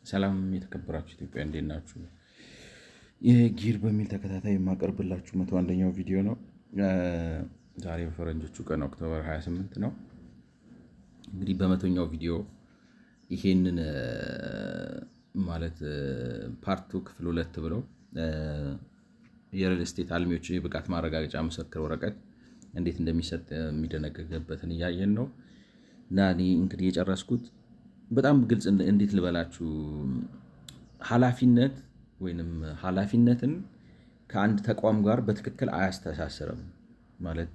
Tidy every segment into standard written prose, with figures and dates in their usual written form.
ሰላም የተከበራችሁ ኢትዮጵያ እንዴት ናችሁ? ይህ ጊር በሚል ተከታታይ የማቀርብላችሁ 101ኛው ቪዲዮ ነው። ዛሬ በፈረንጆቹ ቀን ኦክቶበር 28 ነው። እንግዲህ በመቶኛው ቪዲዮ ይሄንን ማለት ፓርቱ ክፍል 2 ብለው የሪል ስቴት አልሚዎች የብቃት ማረጋገጫ ምስክር ወረቀት እንዴት እንደሚሰጥ የሚደነገግበትን እያየን ነው እና እኔ እንግዲህ የጨረስኩት በጣም ግልጽ እንዴት ልበላችሁ፣ ኃላፊነትን ከአንድ ተቋም ጋር በትክክል አያስተሳስርም። ማለት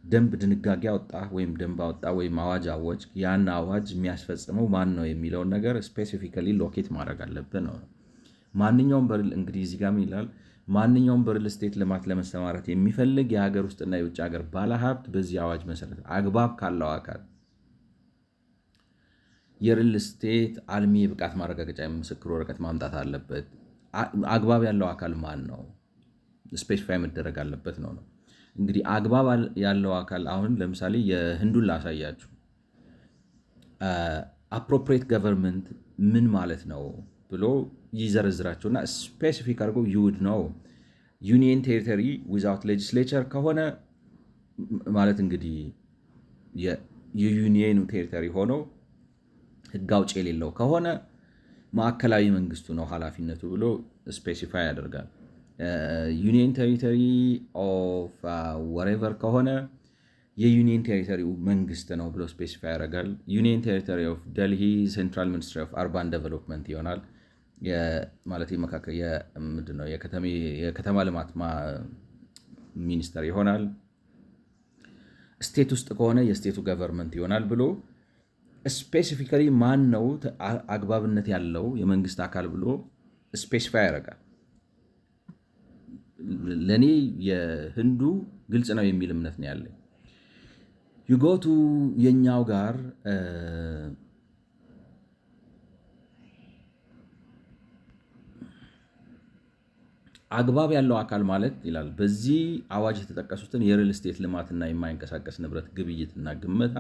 ደንብ ድንጋጌ አወጣ ወይም ደንብ አወጣ ወይም አዋጅ አወጅ፣ ያን አዋጅ የሚያስፈጽመው ማን ነው የሚለውን ነገር ስፔሲፊካሊ ሎኬት ማድረግ አለብን ነው። ማንኛውም እንግዲህ እዚህ ጋር ይላል ማንኛውም በሪል ስቴት ልማት ለመሰማራት የሚፈልግ የሀገር ውስጥና የውጭ ሀገር ባለሀብት በዚህ አዋጅ መሰረት አግባብ ካለው አካል የሪል ስቴት አልሚ የብቃት ማረጋገጫ ምስክር ወረቀት ማምጣት አለበት። አግባብ ያለው አካል ማን ነው? ስፔሲፋይ መደረግ አለበት ነው። እንግዲህ አግባብ ያለው አካል አሁን ለምሳሌ የህንዱን ላሳያችሁ። አፕሮፕሪየት ገቨርንመንት ምን ማለት ነው ብሎ ይዘረዝራቸውና ስፔሲፊክ አድርገው ይውድ ነው። ዩኒየን ቴሪቶሪ ዊዛውት ሌጅስሌቸር ከሆነ ማለት እንግዲህ የዩኒየኑ ቴሪቶሪ ሆኖ ህግ አውጭ የሌለው ከሆነ ማዕከላዊ መንግስቱ ነው ኃላፊነቱ ብሎ ስፔሲፋይ ያደርጋል። ዩኒየን ቴሪቶሪ ኦፍ ወሬቨር ከሆነ የዩኒየን ቴሪቶሪ መንግስት ነው ብሎ ስፔሲፋይ ያደርጋል። ዩኒየን ቴሪቶሪ ኦፍ ደልሂ ሴንትራል ሚኒስትሪ ኦፍ አርባን ዴቨሎፕመንት ይሆናል። ማለት መካከል ምንድነው የከተማ ልማት ሚኒስተር ይሆናል። ስቴት ውስጥ ከሆነ የስቴቱ ገቨርንመንት ይሆናል ብሎ ስፔሲፊካሊ ማን ነው አግባብነት ያለው የመንግስት አካል ብሎ ስፔሲፋይ ያደርጋል። ለእኔ የህንዱ ግልጽ ነው የሚል እምነት ነው ያለኝ። ዩጎቱ የኛው ጋር አግባብ ያለው አካል ማለት ይላል በዚህ አዋጅ የተጠቀሱትን የሪል ስቴት ልማትና የማይንቀሳቀስ ንብረት ግብይትና ግመታ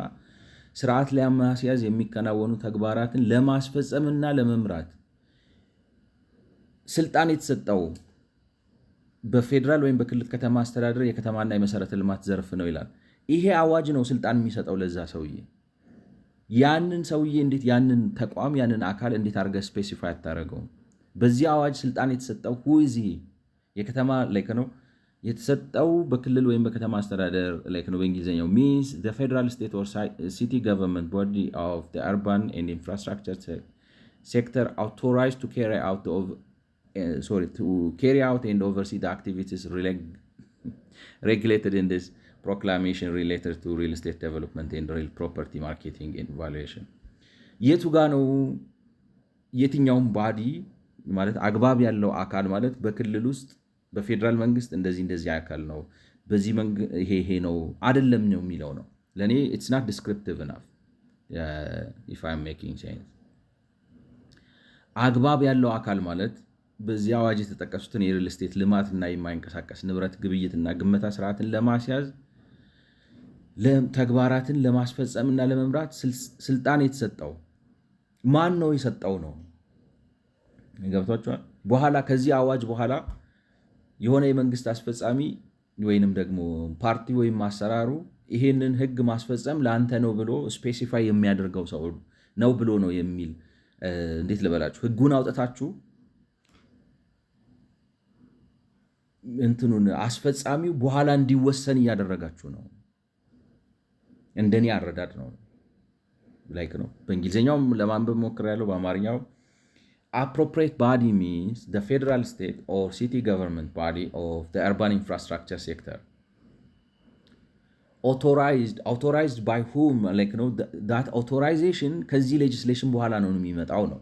ስርዓት ለማስያዝ የሚከናወኑ ተግባራትን ለማስፈጸምና ለመምራት ስልጣን የተሰጠው በፌዴራል ወይም በክልል ከተማ አስተዳደር የከተማና የመሰረተ ልማት ዘርፍ ነው ይላል። ይሄ አዋጅ ነው ስልጣን የሚሰጠው ለዛ ሰውዬ። ያንን ሰውዬ እንዴት ያንን ተቋም ያንን አካል እንዴት አድርገህ ስፔሲፋይ አታደርገውም? በዚህ አዋጅ ስልጣን የተሰጠው ሁዚ የከተማ ላይ ነው የተሰጠው በክልል ወይም በከተማ አስተዳደር ላይ ነው። በእንግሊዝኛው ሚንስ the federal state or city government body of the urban and infrastructure sector authorized to carry out and oversee the activities regulated in this proclamation related to real estate development and real property marketing and valuation። የቱ ጋ ነው የትኛውም ባዲ ማለት አግባብ ያለው አካል ማለት በክልል ውስጥ በፌዴራል መንግስት እንደዚህ አካል ነው፣ በዚህ ይሄ ነው አይደለም ነው የሚለው ነው። ለእኔ it's not descriptive enough if I'm making sense። አግባብ ያለው አካል ማለት በዚህ አዋጅ የተጠቀሱትን የሪል ስቴት ልማትና የማይንቀሳቀስ ንብረት ግብይትና ግመታ ስርዓትን ለማስያዝ ተግባራትን ለማስፈጸምና ለመምራት ስልጣን የተሰጠው ማን ነው የሰጠው ነው። ገብቷችኋል? በኋላ ከዚህ አዋጅ በኋላ የሆነ የመንግስት አስፈጻሚ ወይንም ደግሞ ፓርቲ ወይም አሰራሩ ይሄንን ህግ ማስፈጸም ለአንተ ነው ብሎ ስፔሲፋይ የሚያደርገው ሰው ነው ብሎ ነው የሚል እንዴት ልበላችሁ፣ ህጉን አውጥታችሁ እንትኑን አስፈጻሚው በኋላ እንዲወሰን እያደረጋችሁ ነው። እንደኔ አረዳድ ነው ላይክ ነው። በእንግሊዝኛውም ለማንበብ ሞክሬያለሁ፣ በአማርኛው appropriate body means the federal, state or city government body of the urban infrastructure sector. Authorized by whom? Like no, that authorization ከዚህ legislation በኋላ ነው የሚመጣው ነው።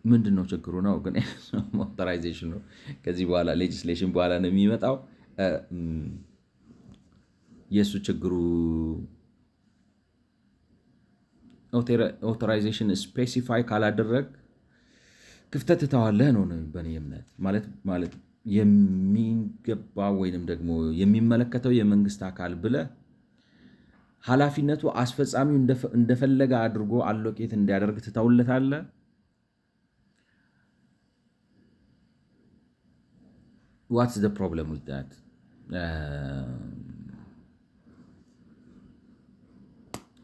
ምንድን ነው ችግሩ ነው ግን authorization ነው ከዚህ በኋላ legislation በኋላ ነው የሚመጣው። የሱ ችግሩ ኦቶራይዜሽን ስፔሲፋይ ካላደረግ ክፍተት ትተዋለህ ነው በእኔ እምነት። ማለት የሚገባ ወይንም ደግሞ የሚመለከተው የመንግስት አካል ብለህ ኃላፊነቱ አስፈጻሚው እንደፈለገ አድርጎ አሎኬት እንዲያደርግ ትተውለታለ። ዋትስ ዘ ፕሮብለም ዊዝ ዛት?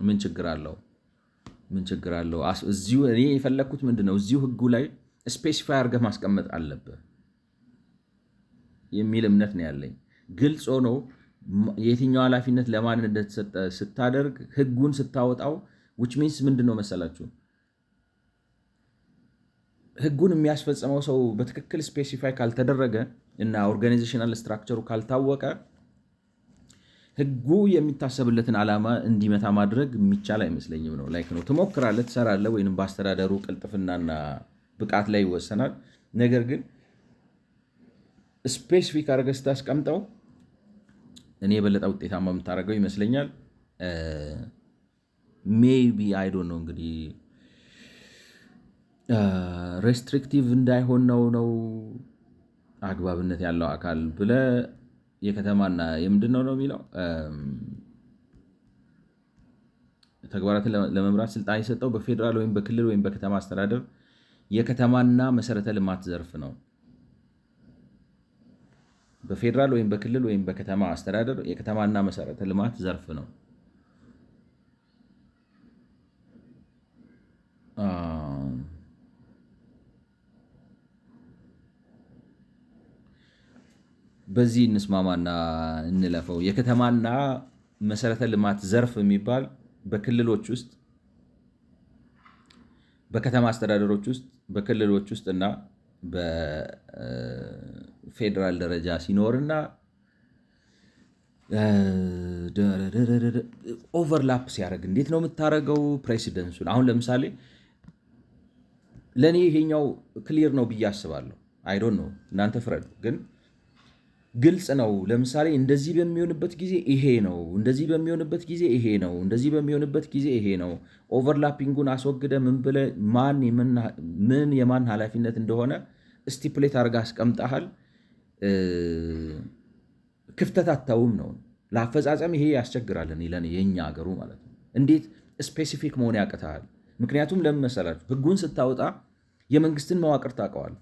ምን ችግር አለው? ምን ችግር አለው? እዚሁ እኔ የፈለግኩት ምንድን ነው፣ እዚሁ ህጉ ላይ ስፔሲፋይ አድርገህ ማስቀመጥ አለብህ የሚል እምነት ነው ያለኝ። ግልጽ ሆኖ የትኛው ኃላፊነት ለማን እንደተሰጠ ስታደርግ ህጉን ስታወጣው ዊች ሚንስ ምንድን ነው መሰላችሁ፣ ህጉን የሚያስፈጽመው ሰው በትክክል ስፔሲፋይ ካልተደረገ እና ኦርጋናይዜሽናል ስትራክቸሩ ካልታወቀ ህጉ የሚታሰብለትን ዓላማ እንዲመታ ማድረግ የሚቻል አይመስለኝም ነው። ላይክ ነው ትሞክራለህ፣ ትሰራለህ፣ ወይም በአስተዳደሩ ቅልጥፍናና ብቃት ላይ ይወሰናል። ነገር ግን ስፔሲፊክ አድርገህ ስታስቀምጠው እኔ የበለጠ ውጤታማ የምታደርገው ይመስለኛል። ሜይቢ አይዶ ነው እንግዲህ ሬስትሪክቲቭ እንዳይሆን ነው አግባብነት ያለው አካል ብለህ የከተማና የምንድን ነው የሚለው ተግባራትን ለመምራት ስልጣን የሰጠው በፌዴራል ወይም በክልል ወይም በከተማ አስተዳደር የከተማና መሰረተ ልማት ዘርፍ ነው። በፌዴራል ወይም በክልል ወይም በከተማ አስተዳደር የከተማና መሰረተ ልማት ዘርፍ ነው። በዚህ እንስማማና እንለፈው። የከተማና መሰረተ ልማት ዘርፍ የሚባል በክልሎች ውስጥ፣ በከተማ አስተዳደሮች ውስጥ፣ በክልሎች ውስጥ እና በፌዴራል ደረጃ ሲኖርና ኦቨርላፕ ሲያደርግ እንዴት ነው የምታደርገው? ፕሬሲደንሱን አሁን ለምሳሌ ለእኔ ይሄኛው ክሊር ነው ብዬ አስባለሁ። አይዶን ነው እናንተ ፍረዱ። ግን ግልጽ ነው። ለምሳሌ እንደዚህ በሚሆንበት ጊዜ ይሄ ነው፣ እንደዚህ በሚሆንበት ጊዜ ይሄ ነው፣ እንደዚህ በሚሆንበት ጊዜ ይሄ ነው። ኦቨርላፒንጉን አስወግደ ምን ብለህ ምን የማን ኃላፊነት እንደሆነ ስቲፕሌት አድርጋ አስቀምጠሃል። ክፍተት አታውም ነው። ለአፈጻጸም ይሄ ያስቸግራል። ለእኔ የኛ ሀገሩ ማለት ነው። እንዴት ስፔሲፊክ መሆን ያቅተሃል? ምክንያቱም ለምን መሰላችሁ? ህጉን ስታወጣ የመንግስትን መዋቅር ታውቀዋል።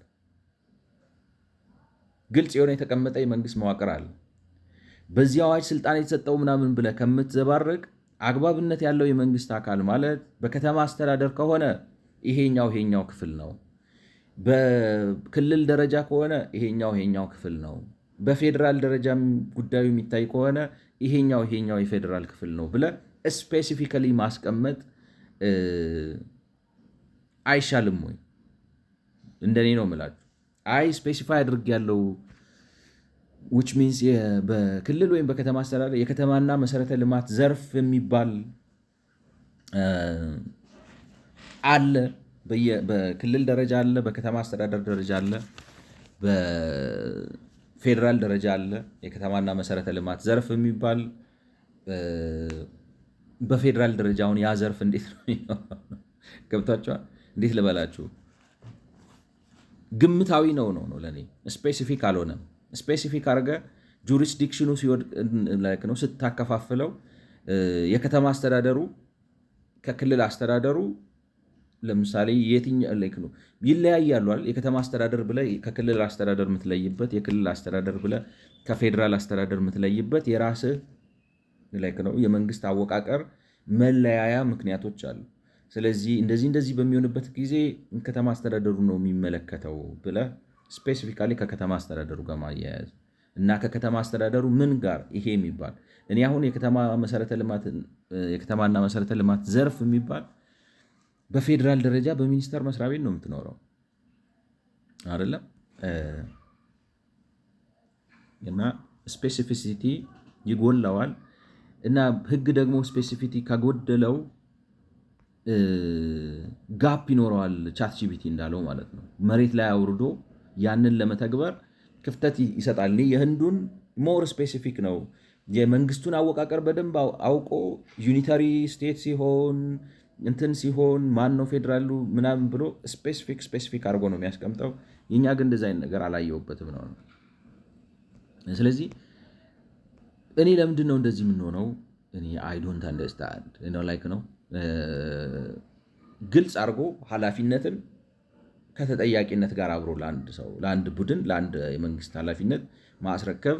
ግልጽ የሆነ የተቀመጠ የመንግስት መዋቅር አለ። በዚህ አዋጅ ስልጣን የተሰጠው ምናምን ብለህ ከምትዘባረቅ አግባብነት ያለው የመንግስት አካል ማለት በከተማ አስተዳደር ከሆነ ይሄኛው ክፍል ነው። በክልል ደረጃ ከሆነ ይሄኛው ክፍል ነው። በፌዴራል ደረጃም ጉዳዩ የሚታይ ከሆነ ይሄኛው የፌዴራል ክፍል ነው ብለህ ስፔሲፊካሊ ማስቀመጥ አይሻልም ወይ? እንደኔ ነው የምላችሁ። አይ ስፔሲፋይ አድርግ ያለው ዊች ሚንስ በክልል ወይም በከተማ አስተዳደር የከተማና መሰረተ ልማት ዘርፍ የሚባል አለ። በክልል ደረጃ አለ፣ በከተማ አስተዳደር ደረጃ አለ፣ በፌዴራል ደረጃ አለ። የከተማና መሰረተ ልማት ዘርፍ የሚባል በፌዴራል ደረጃውን ያ ዘርፍ እንዴት ነው ገብቷቸዋል? እንዴት ልበላችሁ? ግምታዊ ነው ለእኔ ስፔሲፊክ አልሆነም። ስፔሲፊክ አድርገ ጁሪስዲክሽኑ ሲወድቅ ነው ስታከፋፍለው የከተማ አስተዳደሩ ከክልል አስተዳደሩ ለምሳሌ የትኛው ይለያያሉ አይደል? የከተማ አስተዳደር ብለህ ከክልል አስተዳደር የምትለይበት፣ የክልል አስተዳደር ብለህ ከፌዴራል አስተዳደር የምትለይበት የራስህ ነው የመንግስት አወቃቀር መለያያ ምክንያቶች አሉ። ስለዚህ እንደዚህ በሚሆንበት ጊዜ ከተማ አስተዳደሩ ነው የሚመለከተው ብለህ ስፔሲፊካሊ ከከተማ አስተዳደሩ ጋር ማያያዝ እና ከከተማ አስተዳደሩ ምን ጋር ይሄ የሚባል እኔ አሁን የከተማና መሰረተ ልማት ዘርፍ የሚባል በፌዴራል ደረጃ በሚኒስቴር መስሪያ ቤት ነው የምትኖረው አይደለም? እና ስፔሲፊሲቲ ይጎላዋል። እና ህግ ደግሞ ስፔሲፊሲቲ ከጎደለው ጋፕ ይኖረዋል። ቻት ጂፒቲ እንዳለው ማለት ነው። መሬት ላይ አውርዶ ያንን ለመተግበር ክፍተት ይሰጣል። የህንዱን ሞር ስፔሲፊክ ነው። የመንግስቱን አወቃቀር በደንብ አውቆ ዩኒታሪ ስቴት ሲሆን እንትን ሲሆን ማን ነው ፌዴራሉ ምናምን ብሎ ስፔሲፊክ አድርጎ ነው የሚያስቀምጠው። የኛ ግን እንደዛ አይነት ነገር አላየሁበትም ነው። ስለዚህ እኔ ለምንድን ነው እንደዚህ የምንሆነው? እኔ አይ ዶንት አንደርስታንድ ነው ግልጽ አድርጎ ኃላፊነትን ከተጠያቂነት ጋር አብሮ ለአንድ ሰው ለአንድ ቡድን ለአንድ የመንግስት ኃላፊነት ማስረከብ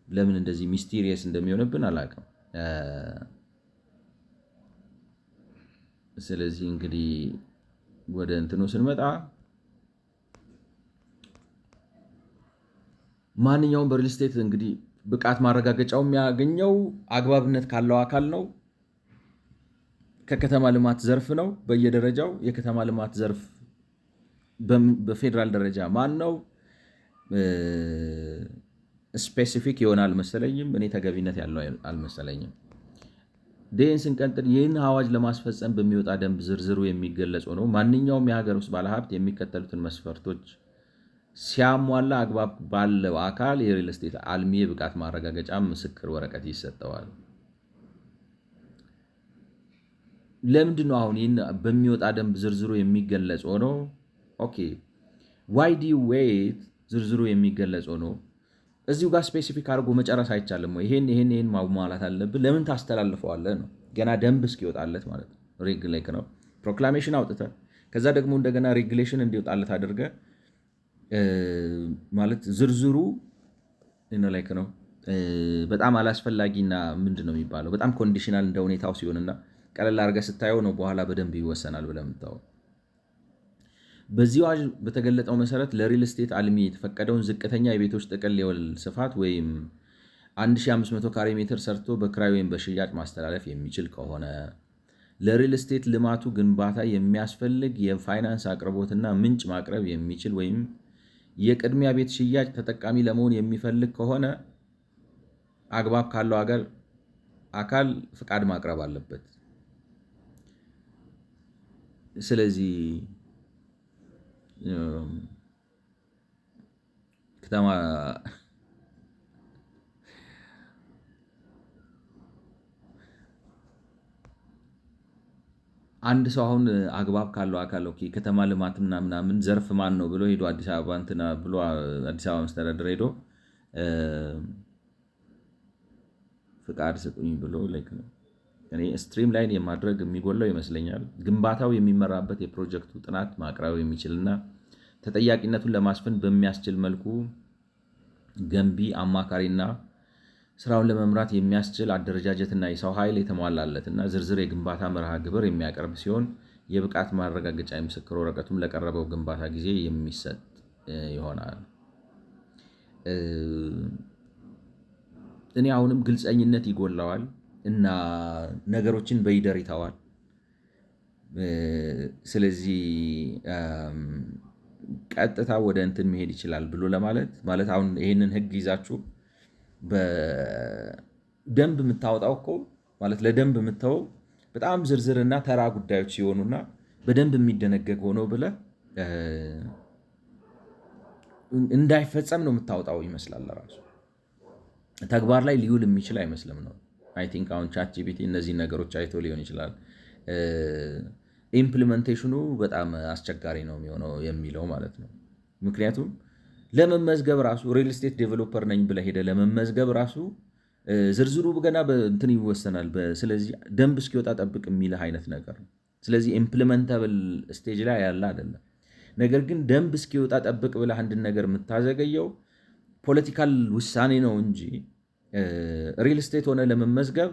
ለምን እንደዚህ ሚስቴሪየስ እንደሚሆንብን አላውቅም። ስለዚህ እንግዲህ ወደ እንትኑ ስንመጣ ማንኛውም በሪል ስቴት እንግዲህ ብቃት ማረጋገጫው የሚያገኘው አግባብነት ካለው አካል ነው። ከከተማ ልማት ዘርፍ ነው። በየደረጃው የከተማ ልማት ዘርፍ በፌዴራል ደረጃ ማን ነው? ስፔሲፊክ ይሆናል አልመሰለኝም። እኔ ተገቢነት ያለው አልመሰለኝም። ይህን ስንቀጥል ይህን አዋጅ ለማስፈጸም በሚወጣ ደንብ ዝርዝሩ የሚገለጽ ሆኖ ማንኛውም የሀገር ውስጥ ባለሀብት የሚከተሉትን መስፈርቶች ሲያሟላ አግባብ ባለው አካል የሪል ስቴት አልሚ የብቃት ማረጋገጫ ምስክር ወረቀት ይሰጠዋል። ለምንድን ነው አሁን ይህን በሚወጣ ደንብ ዝርዝሩ የሚገለጽ ሆኖ ኦኬ ዋይ ዲ ዌይት ዝርዝሩ የሚገለጽ ሆኖ እዚሁ ጋር ስፔሲፊክ አድርጎ መጨረስ አይቻልም ወይ? ይሄን ማሟላት አለብን። ለምን ታስተላልፈዋለህ ነው? ገና ደንብ እስኪወጣለት ማለት ነው። ሬግሌክ ነው ፕሮክላሜሽን አውጥተህ ከዛ ደግሞ እንደገና ሬጉሌሽን እንዲወጣለት አድርገህ ማለት ዝርዝሩ ላይክ ነው በጣም አላስፈላጊና ምንድን ነው የሚባለው በጣም ኮንዲሽናል እንደ ሁኔታው ሲሆንና ቀለል አድርገህ ስታየው ነው በኋላ በደንብ ይወሰናል ብለህ የምታወው። በዚህ አዋጅ በተገለጠው መሰረት ለሪል ስቴት አልሚ የተፈቀደውን ዝቅተኛ የቤቶች ጥቅል የወለል ስፋት ወይም 1500 ካሬ ሜትር ሰርቶ በክራይ ወይም በሽያጭ ማስተላለፍ የሚችል ከሆነ ለሪል ስቴት ልማቱ ግንባታ የሚያስፈልግ የፋይናንስ አቅርቦትና ምንጭ ማቅረብ የሚችል ወይም የቅድሚያ ቤት ሽያጭ ተጠቃሚ ለመሆን የሚፈልግ ከሆነ አግባብ ካለው አካል ፍቃድ ማቅረብ አለበት። ስለዚህ ከተማ አንድ ሰው አሁን አግባብ ካለው አካል ኦኬ ከተማ ልማት ምናምን ዘርፍ ማን ነው ብሎ ሄዶ አዲስ አበባ እንትና ብሎ አዲስ አበባ መስተዳደር ሄዶ ፍቃድ ስጡኝ ብሎ ላይክ ነው እኔ ስትሪም ላይን የማድረግ የሚጎለው ይመስለኛል። ግንባታው የሚመራበት የፕሮጀክቱ ጥናት ማቅረብ የሚችልና ተጠያቂነቱን ለማስፈን በሚያስችል መልኩ ገንቢ አማካሪና ስራውን ለመምራት የሚያስችል አደረጃጀትና የሰው ኃይል የተሟላለትና ዝርዝር የግንባታ መርሃ ግብር የሚያቀርብ ሲሆን የብቃት ማረጋገጫ የምስክር ወረቀቱም ለቀረበው ግንባታ ጊዜ የሚሰጥ ይሆናል። እኔ አሁንም ግልፀኝነት ይጎላዋል እና ነገሮችን በይደር ይተዋል። ስለዚህ ቀጥታ ወደ እንትን መሄድ ይችላል ብሎ ማለት አሁን ይሄንን ህግ ይዛችሁ በደንብ የምታወጣው እኮ ማለት ለደንብ የምታወው በጣም ዝርዝርና ተራ ጉዳዮች ሲሆኑና በደንብ የሚደነገግ ሆኖ ብለህ እንዳይፈጸም ነው የምታወጣው ይመስላል። ራሱ ተግባር ላይ ሊውል የሚችል አይመስልም ነው። አይ ቲንክ አሁን ቻት ጂፒቲ እነዚህ ነገሮች አይቶ ሊሆን ይችላል ኢምፕሊመንቴሽኑ በጣም አስቸጋሪ ነው የሚሆነው የሚለው ማለት ነው። ምክንያቱም ለመመዝገብ ራሱ ሪል ስቴት ዴቨሎፐር ነኝ ብለህ ሄደህ ለመመዝገብ ራሱ ዝርዝሩ ገና በእንትን ይወሰናል። ስለዚህ ደንብ እስኪወጣ ጠብቅ የሚልህ አይነት ነገር ነው። ስለዚህ ኢምፕሊመንታብል ስቴጅ ላይ ያለ አይደለም። ነገር ግን ደንብ እስኪወጣ ጠብቅ ብለህ አንድን ነገር የምታዘገየው ፖለቲካል ውሳኔ ነው እንጂ ሪል ስቴት ሆነ ለመመዝገብ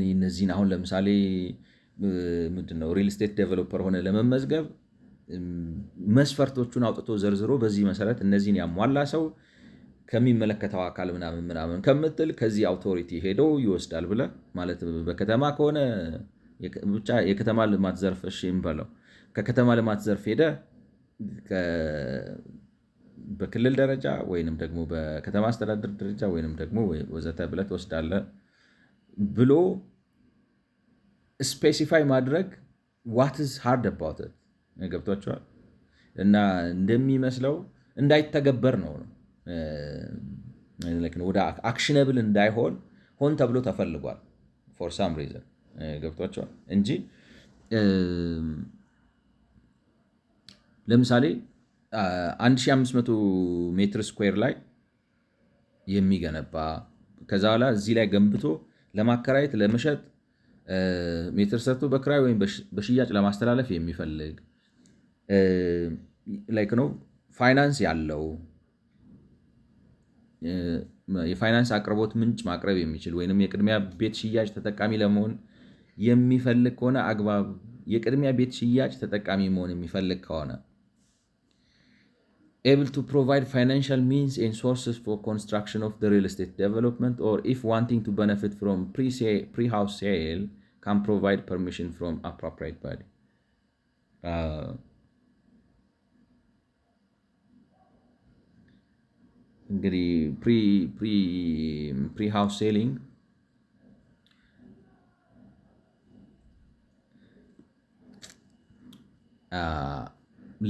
እነዚህን አሁን ለምሳሌ ምንድነው ሪል ስቴት ዴቨሎፐር ሆነ ለመመዝገብ መስፈርቶቹን አውጥቶ ዘርዝሮ በዚህ መሰረት እነዚህን ያሟላ ሰው ከሚመለከተው አካል ምናምን ከምትል ከዚህ አውቶሪቲ ሄዶ ይወስዳል ብለህ ማለት በከተማ ከሆነ ብቻ የከተማ ልማት ዘርፍ እሺ እንበለው ከከተማ ልማት ዘርፍ ሄደ በክልል ደረጃ ወይንም ደግሞ በከተማ አስተዳደር ደረጃ ወይንም ደግሞ ወዘተ ብለህ ትወስዳለህ ብሎ ስፔሲፋይ ማድረግ ዋት ኢዝ ሃርድ አባውት ኢት ገብቷቸዋል። እና እንደሚመስለው እንዳይተገበር ነው ወደ አክሽነብል እንዳይሆን ሆን ተብሎ ተፈልጓል ፎር ሳም ሪዝን ገብቷቸዋል እንጂ ለምሳሌ 1500 ሜትር ስኩዌር ላይ የሚገነባ ከዛ በኋላ እዚህ ላይ ገንብቶ ለማከራየት ለመሸጥ ሜትር ሰርቶ በክራይ ወይም በሽያጭ ለማስተላለፍ የሚፈልግ ላይክ ነው ፋይናንስ ያለው የፋይናንስ አቅርቦት ምንጭ ማቅረብ የሚችል ወይም የቅድሚያ ቤት ሽያጭ ተጠቃሚ ለመሆን የሚፈልግ ከሆነ አግባብ የቅድሚያ ቤት ሽያጭ ተጠቃሚ መሆን የሚፈልግ ከሆነ able to provide financial means and sources for construction of the real estate development, or if wanting to benefit from pre-house sale can provide permission from appropriate body. እንግዲህ pre-house selling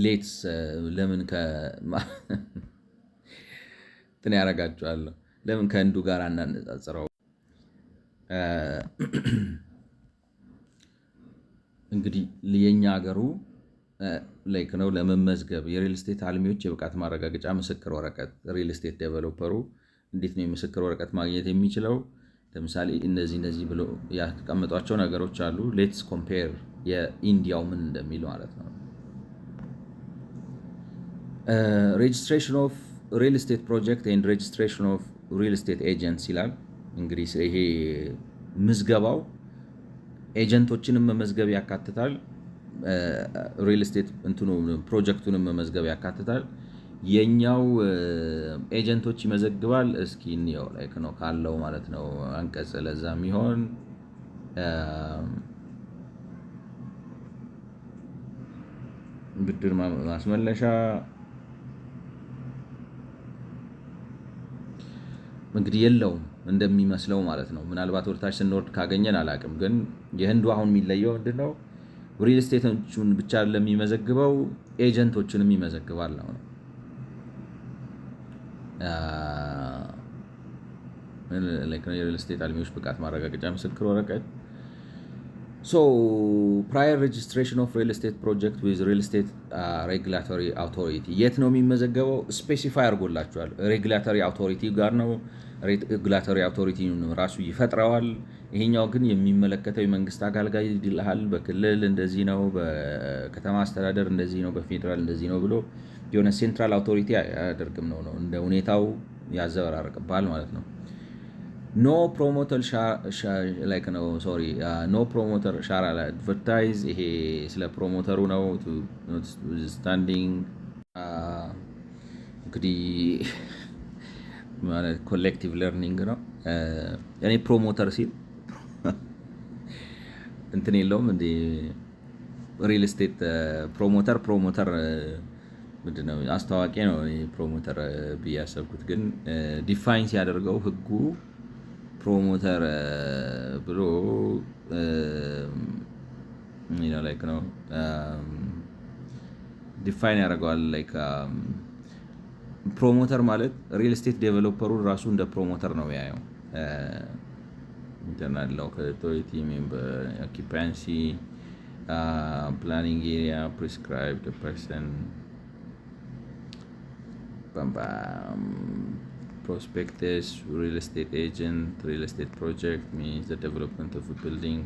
ሌትስ ለምን እንትን ያደርጋችኋለሁ ለምን ከህንዱ ጋር አናነጻጽረው? እንግዲህ የኛ ሀገሩ ላይክ ነው ለመመዝገብ የሪል ስቴት አልሚዎች የብቃት ማረጋገጫ ምስክር ወረቀት ሪል ስቴት ዴቨሎፐሩ እንዴት ነው የምስክር ወረቀት ማግኘት የሚችለው? ለምሳሌ እነዚህ ብሎ ያስቀመጧቸው ነገሮች አሉ። ሌትስ ኮምፔር የኢንዲያው ምን እንደሚል ማለት ነው። ሬጅስትሬሽን ኦፍ ሪል ስቴት ፕሮጀክት ኤንድ ሬጅስትሬሽን ኦፍ ሪል ስቴት ኤጀንትስ ይላል። እንግዲህ ይሄ ምዝገባው ኤጀንቶችንም መመዝገብ ያካትታል። ሪል ስቴት እንትኑ ፕሮጀክቱንም መመዝገብ ያካትታል። የኛው ኤጀንቶች ይመዘግባል። እስኪ እንየው ላይክ ነው ካለው ማለት ነው አንቀጽ ለዛ የሚሆን ብድር ማስመለሻ እንግዲህ የለውም እንደሚመስለው ማለት ነው። ምናልባት ወደታች ስንወርድ ካገኘን አላውቅም። ግን የህንዱ አሁን የሚለየው ምንድነው? ሪል ስቴቶቹን ብቻ ለሚመዘግበው ኤጀንቶችንም ይመዘግባል ነው። የሪል ስቴት አልሚዎች ብቃት ማረጋገጫ ምስክር ወረቀት ፕራየር ሬጅስትሬሽን ኦፍ ሪል ስቴት ፕሮጀክት ዊዝ ሪል ስቴት ሬጉላቶሪ አውቶሪቲ የት ነው የሚመዘገበው? ስፔሲፋይ አድርጎላቸዋል። ሬጉላቶሪ አውቶሪቲ ጋር ነው። ሬጉላቶሪ አውቶሪቲ ራሱ ይፈጥረዋል። ይሄኛው ግን የሚመለከተው የመንግስት አካል ጋር ይልሃል። በክልል እንደዚህ ነው፣ በከተማ አስተዳደር እንደዚህ ነው፣ በፌዴራል እንደዚህ ነው ብሎ የሆነ ሴንትራል አውቶሪቲ አያደርግም ነው እንደ ሁኔታው ያዘበራርቅባል ማለት ነው። ኖ ፕሮሞተር ሻራ አድቨርታይዝ ይሄ ስለ ፕሮሞተሩ ነው። ስታንዲንግ እንግዲህ ማለት ኮሌክቲቭ ለርኒንግ ነው። እኔ ፕሮሞተር ሲል እንትን የለውም እንደ ሪል ስቴት ፕሮሞተር ምንድን ነው አስታዋቂ ነው ፕሮሞተር ብዬ ያሰብኩት። ግን ዲፋይን ሲያደርገው ህጉ ፕሮሞተር ብሎ ላይክ ነው ዲፋይን ያደርገዋል። ላይክ ፕሮሞተር ማለት ሪል ስቴት ዴቨሎፐሩን ራሱ እንደ ፕሮሞተር ነው ያየው። ኢንተርናል ሎካል አውቶሪቲ ሜምበር ኦኪፓንሲ ፕላኒንግ ኤሪያ ፕሪስክራይብድ ፐርሰን prospectus, real estate agent, real estate project means the development of a building.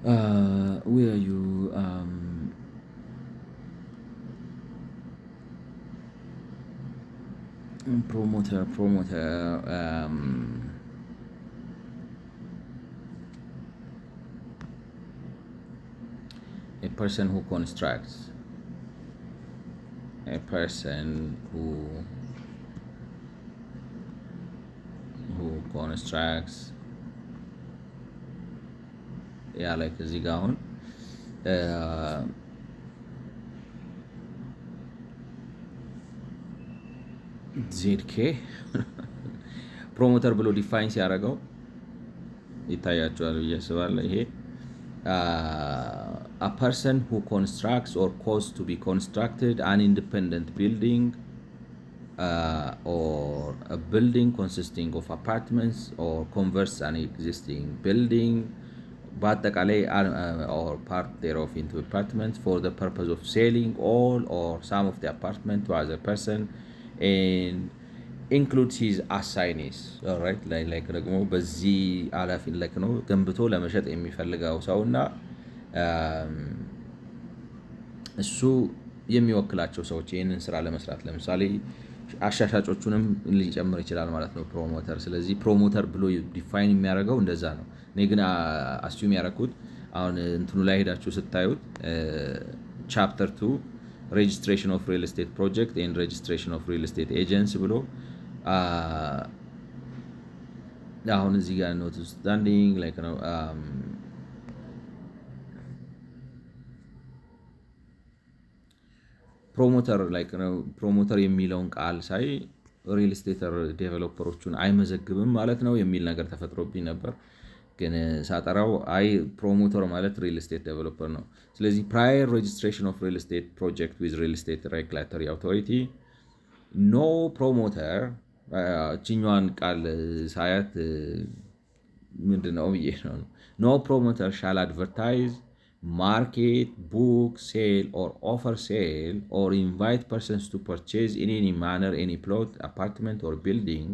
Where are you? Promoter. A person who constructs. A person who constructs like እዚህ ጋር አሁን ዜድኬ ፕሮሞተር ብሎ ዲፋይን ሲያደርገው ይታያቸዋል ብዬ አስባለሁ። ይሄ a person who constructs or cause to be constructed an independent building or a building consisting of apartments or converts an existing building በአጠቃላይ or part thereof into apartments for the purpose of selling all or some of the apartment to other person and includes his assignees ኦልራይት ላይክ ደግሞ በዚህ ኃላፊነት ነው ገንብቶ ለመሸጥ የሚፈልገው ሰውና እሱ የሚወክላቸው ሰዎች ይህንን ስራ ለመስራት ለምሳሌ አሻሻጮቹንም ሊጨምር ይችላል ማለት ነው ፕሮሞተር። ስለዚህ ፕሮሞተር ብሎ ዲፋይን የሚያደርገው እንደዛ ነው። እኔ ግን አስዩም ያደረኩት አሁን እንትኑ ላይ ሄዳችሁ ስታዩት ቻፕተር 2 registration of real estate project and registration of real estate agents ብሎ አሁን እዚህ ጋር notwithstanding like ነው ፕሮሞተር ላይክ ነው ፕሮሞተር የሚለውን ቃል ሳይ ሪል ስቴተር ዴቨሎፐሮቹን አይመዘግብም ማለት ነው የሚል ነገር ተፈጥሮብኝ ነበር። ግን ሳጠራው አይ ፕሮሞተር ማለት ሪል ስቴት ዴቨሎፐር ነው። ስለዚህ ፕራየር ሬጅስትሬሽን ኦፍ ሪል ስቴት ፕሮጀክት ዊዝ ሪል ስቴት ሬጉላቶሪ አውቶሪቲ ኖ ፕሮሞተር እችኛዋን ቃል ሳያት ምንድነው ብዬ ነው ኖ ፕሮሞተር ሻል አድቨርታይዝ market, book, sale, or offer sale, or invite persons to purchase in any manner any plot, apartment, or building,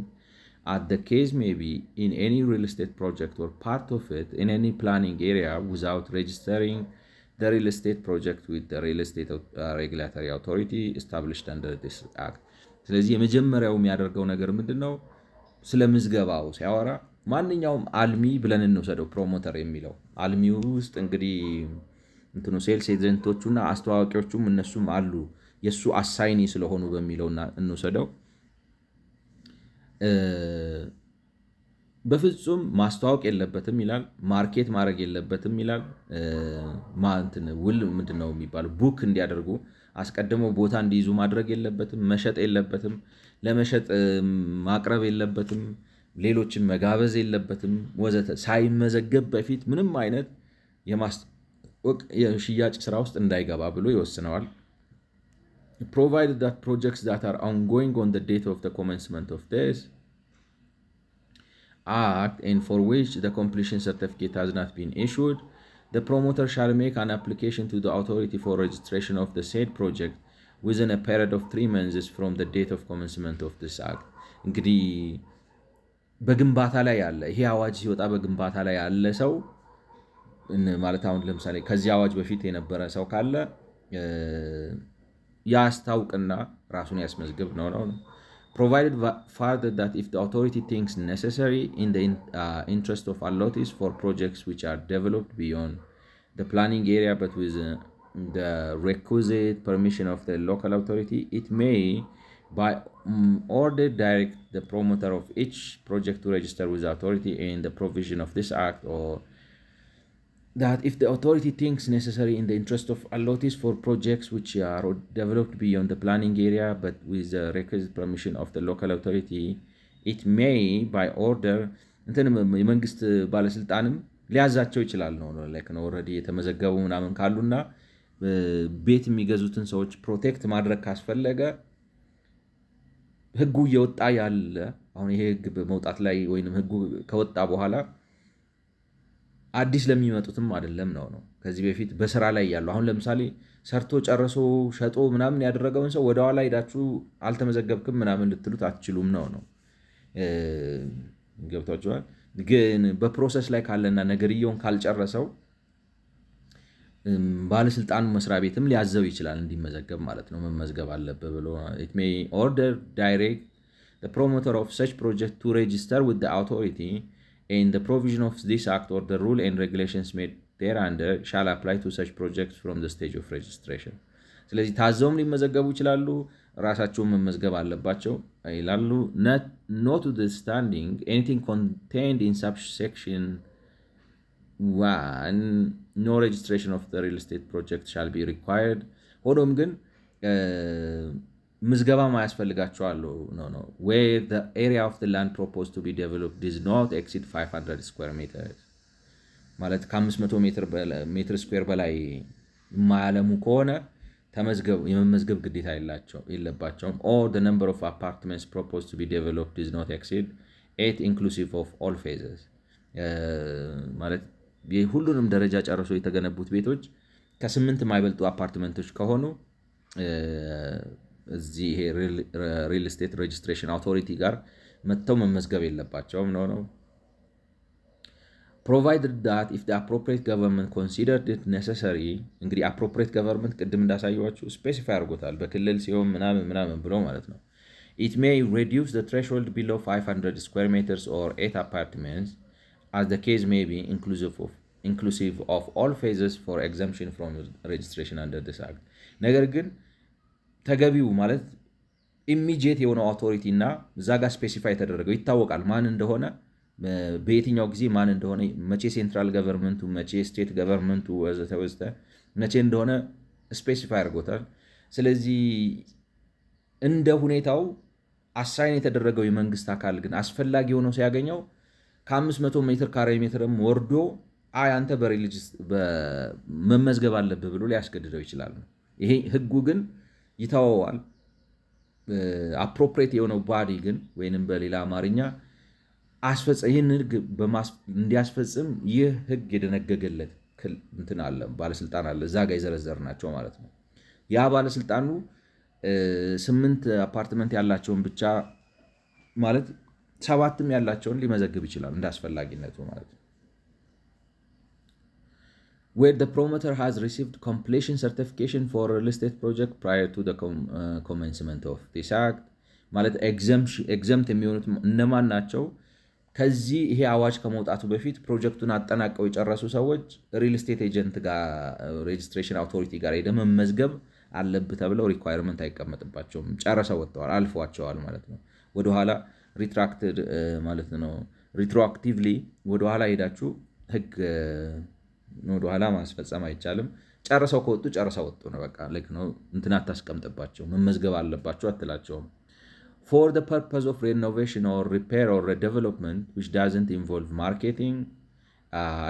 as the case may be, in any real estate project or part of it, in any planning area, without registering the real estate project with the real estate regulatory authority established under this act. ስለዚህ የመጀመሪያው የሚያደርገው ነገር ምንድነው? ስለ ምዝገባው ሲያወራ ማንኛውም አልሚ ብለን እንወሰደው ፕሮሞተር የሚለው አልሚው ውስጥ እንግዲህ እንትኑ ሴልስ ኤጀንቶቹና አስተዋዋቂዎቹም እነሱም አሉ የሱ አሳይኒ ስለሆኑ በሚለውና እንወሰደው። በፍጹም ማስተዋወቅ የለበትም ይላል። ማርኬት ማድረግ የለበትም ይላል። ማንተን ውል ምንድነው የሚባለው ቡክ እንዲያደርጉ አስቀድመው ቦታ እንዲይዙ ማድረግ የለበትም። መሸጥ የለበትም። ለመሸጥ ማቅረብ የለበትም። ሌሎችን መጋበዝ የለበትም ወዘተ። ሳይመዘገብ በፊት ምንም አይነት የሽያጭ ስራ ውስጥ እንዳይገባ ብሎ ይወስነዋል። provided that projects that are ongoing on the date of the commencement of this act and for which the completion certificate has not been issued, the promoter shall make an application to the authority for registration of the said project within a period of 3 months from the date of commencement of this act. እንግዲህ በግንባታ ላይ ያለ ይሄ አዋጅ ሲወጣ በግንባታ ላይ ያለ ሰው ማለት አሁን ለምሳሌ ከዚህ አዋጅ በፊት የነበረ ሰው ካለ ያስታውቅና ራሱን ያስመዝግብ ነው። provided further that if the authority thinks necessary in the interest of allottees for projects which are developed beyond the planning area but with the requisite permission of the local authority, it may by order direct the promoter of each project to register with the authority in the provision of this act, or that if the authority thinks necessary in the interest of allottees for projects which are developed beyond the planning area but with the requisite permission of the local authority, it may by order የመንግስት ባለስልጣንም ሊያዛቸው ይችላል ነው ላይክ ነው ኦልሬዲ የተመዘገቡ ምናምን ካሉና ቤት የሚገዙትን ሰዎች ፕሮቴክት ማድረግ ካስፈለገ ህጉ እየወጣ ያለ አሁን ይሄ ህግ በመውጣት ላይ ወይንም ህጉ ከወጣ በኋላ አዲስ ለሚመጡትም አይደለም ነው ከዚህ በፊት በስራ ላይ ያሉ አሁን ለምሳሌ ሰርቶ ጨርሶ ሸጦ ምናምን ያደረገውን ሰው ወደ ኋላ ሄዳችሁ አልተመዘገብክም ምናምን ልትሉት አትችሉም ነው ገብታችኋል። ግን በፕሮሰስ ላይ ካለና ነገርየውን ካልጨረሰው ባለስልጣኑ መስሪያ ቤትም ሊያዘው ይችላል እንዲመዘገብ ማለት ነው። መመዝገብ አለበት ብሎ it may order direct the promoter of such project to register with the authority and the provision of this act or the rule and regulations made thereunder shall apply to such projects from the stage of registration. ስለዚህ ታዘውም ሊመዘገቡ ይችላሉ ራሳቸውን መመዝገብ አለባቸው ይላሉ። notwithstanding anything contained in subsection 1 no registration of the real estate project shall be required. ሆኖም ግን ምዝገባ ማያስፈልጋቸዋል ነው where the area of the land proposed to be developed does not exceed 500 square meters ማለት ከ500 ሜትር ስኩዌር በላይ የማያለሙ ከሆነ ተመዝገቡ የመመዝገብ ግዴታ የለባቸውም። or the number of apartments proposed to be developed does not exceed 8 inclusive of all phases ማለት ሁሉንም ደረጃ ጨርሶ የተገነቡት ቤቶች ከ8 የማይበልጡ አፓርትመንቶች ከሆኑ እዚህ ይሄ ሪል ስቴት ሬጅስትሬሽን አውቶሪቲ ጋር መጥተው መመዝገብ የለባቸውም ነው። provided that if the appropriate government considered it necessary እንግዲህ appropriate government ቅድም እንዳሳየኋችሁ ስፔሲፋይ አድርጎታል በክልል ሲሆን ምናምን ብሎ ማለት ነው። it may reduce the threshold below 500 square meters or 8 apartments as the case may be inclusive of all phases for exemption from registration under this act ነገር ግን ተገቢው ማለት ኢሚዲየት የሆነው አውቶሪቲ እና እዛ ጋር ስፔሲፋይ የተደረገው ይታወቃል ማን እንደሆነ በየትኛው ጊዜ ማን እንደሆነ መቼ ሴንትራል ገቨርንመንቱ መቼ ስቴት ገቨርንመንቱ ወዘተ መቼ እንደሆነ ስፔሲፋይ አድርጎታል። ስለዚህ እንደ ሁኔታው አሳይን የተደረገው የመንግስት አካል ግን አስፈላጊ ሆኖ ሲያገኘው ከ500 ሜትር ካሬ ሜትርም ወርዶ አንተ በመመዝገብ አለብህ ብሎ ሊያስገድደው ይችላል። ይሄ ህጉ ግን ይተወዋል። አፕሮፕሬት የሆነው ባዲ ግን ወይንም በሌላ አማርኛ ይህን ህግ እንዲያስፈጽም ይህ ህግ የደነገገለት እንትን አለ ባለስልጣን አለ እዛ ጋ የዘረዘርናቸው ማለት ነው። ያ ባለስልጣኑ 8 አፓርትመንት ያላቸውን ብቻ ማለት 7ም ያላቸውን ሊመዘግብ ይችላል እንደ አስፈላጊነቱ ማለት ነው። where the promoter has received completion certification for a real estate project prior to the commencement of this act ማለት exempt የሚሆኑት እነማን ናቸው? ከዚህ ይሄ አዋጅ ከመውጣቱ በፊት ፕሮጀክቱን አጠናቀው የጨረሱ ሰዎች ሪል ስቴት ኤጀንት ጋር ሬጅስትሬሽን አውቶሪቲ ጋር ሄደው መመዝገብ አለብህ ተብለው ሪኳየርመንት አይቀመጥባቸውም። ጨርሰው ወጥተዋል፣ አልፏቸዋል ማለት ነው። ወደኋላ ሪትራክትድ ማለት ነው። ሪትሮአክቲቭሊ ወደኋላ ሄዳችሁ ህግ ወደኋላ ማስፈጸም አይቻልም። ጨርሰው ከወጡ ጨርሰው ወጡ ነው በቃ። ልክ ነው። እንትን አታስቀምጥባቸው፣ መመዝገብ አለባቸው አትላቸውም። For the purpose of renovation or repair or redevelopment which doesn't involve marketing,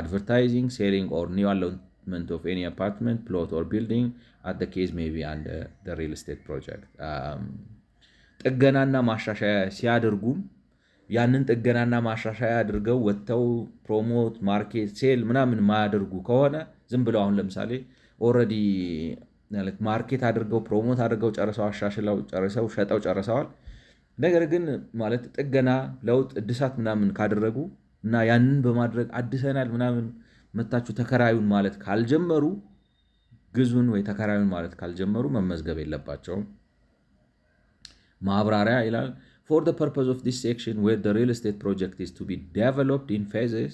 advertising, selling or new allotment of any apartment, plot or building at the case may be under the real estate project. ጥገናና ማሻሻያ ሲያደርጉም ያንን ጥገናና ማሻሻያ አድርገው ወጥተው ፕሮሞት ማርኬት ሴል ምናምን ማያደርጉ ከሆነ ዝም ብለው አሁን ለምሳሌ ኦልሬዲ ማርኬት አድርገው ፕሮሞት አድርገው ጨርሰው አሻሽለው ጨርሰው ሸጠው ጨርሰዋል። ነገር ግን ማለት ጥገና ለውጥ እድሳት ምናምን ካደረጉ እና ያንን በማድረግ አድሰናል ምናምን መታችሁ ተከራዩን ማለት ካልጀመሩ ግዙን ወይ ተከራዩን ማለት ካልጀመሩ መመዝገብ የለባቸውም። ማብራሪያ ይላል For the purpose of this section, where the real estate project is to be developed in phases,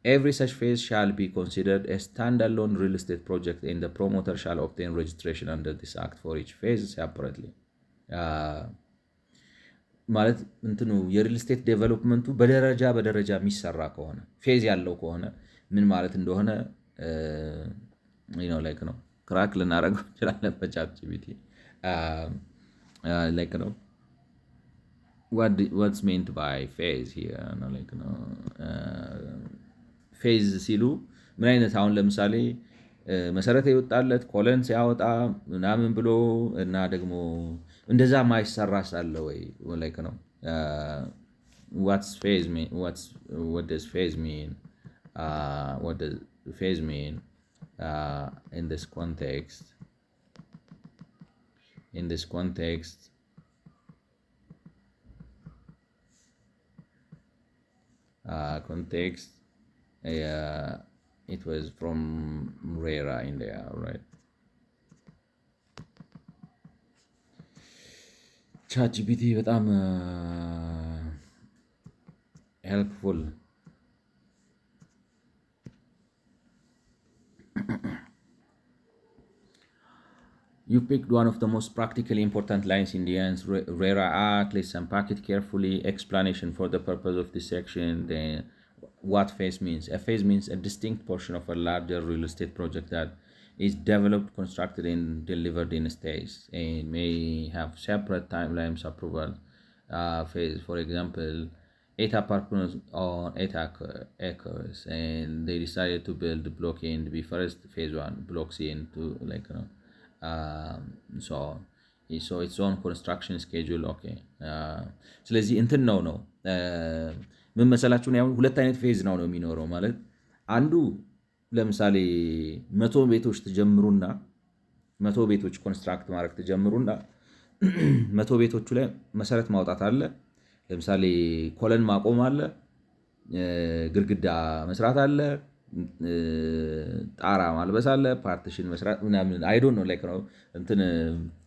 every such phase shall be considered a standalone real estate project and the promoter shall obtain registration under this act for each phase separately. ማለት እንትኑ የሪል ስቴት ዴቨሎፕመንቱ በደረጃ የሚሰራ ከሆነ ፌዝ ያለው ከሆነ ምን ማለት እንደሆነ ላይክ ነው ክራክ ልናደርገው እንችላለን በቻትጂፒቲ ላይክ ነው what's meant by phase here ነው ላይክ ነው ፌዝ ሲሉ ምን አይነት አሁን ለምሳሌ መሰረት ይወጣለት ኮለን ሲያወጣ ምናምን ብሎ እና ደግሞ እንደዛ ማይሰራ ሳለ ወይ ላይክ ነው what does phase mean in this context it was from RERA India, right? ChatGPT በጣም helpful. You picked one of the most practically important lines in the RERA Act. Let's unpack it carefully. Explanation for the purpose of this section. Then what phase means. A phase means a distinct portion of a larger real estate project that is developed, constructed, and delivered in stages and may have separate timelines approval. Phase, for example, 8 apartments on 8 acres, and they decided to build block A and B first, phase 1, block C and 2, like so its own construction schedule. Okay. ስለዚህ እንትን ነው ምን መሰላችሁን ያው ሁለት አይነት ፌዝ ነው የሚኖረው ማለት አንዱ ለምሳሌ 100 ቤቶች ተጀምሩና 100 ቤቶች ኮንስትራክት ማድረግ ትጀምሩና 100 ቤቶቹ ላይ መሰረት ማውጣት አለ። ለምሳሌ ኮለን ማቆም አለ፣ ግድግዳ መስራት አለ፣ ጣራ ማልበስ አለ፣ ፓርቲሽን መስራት ምናምን አይዶን ነው ላይክ ነው እንትን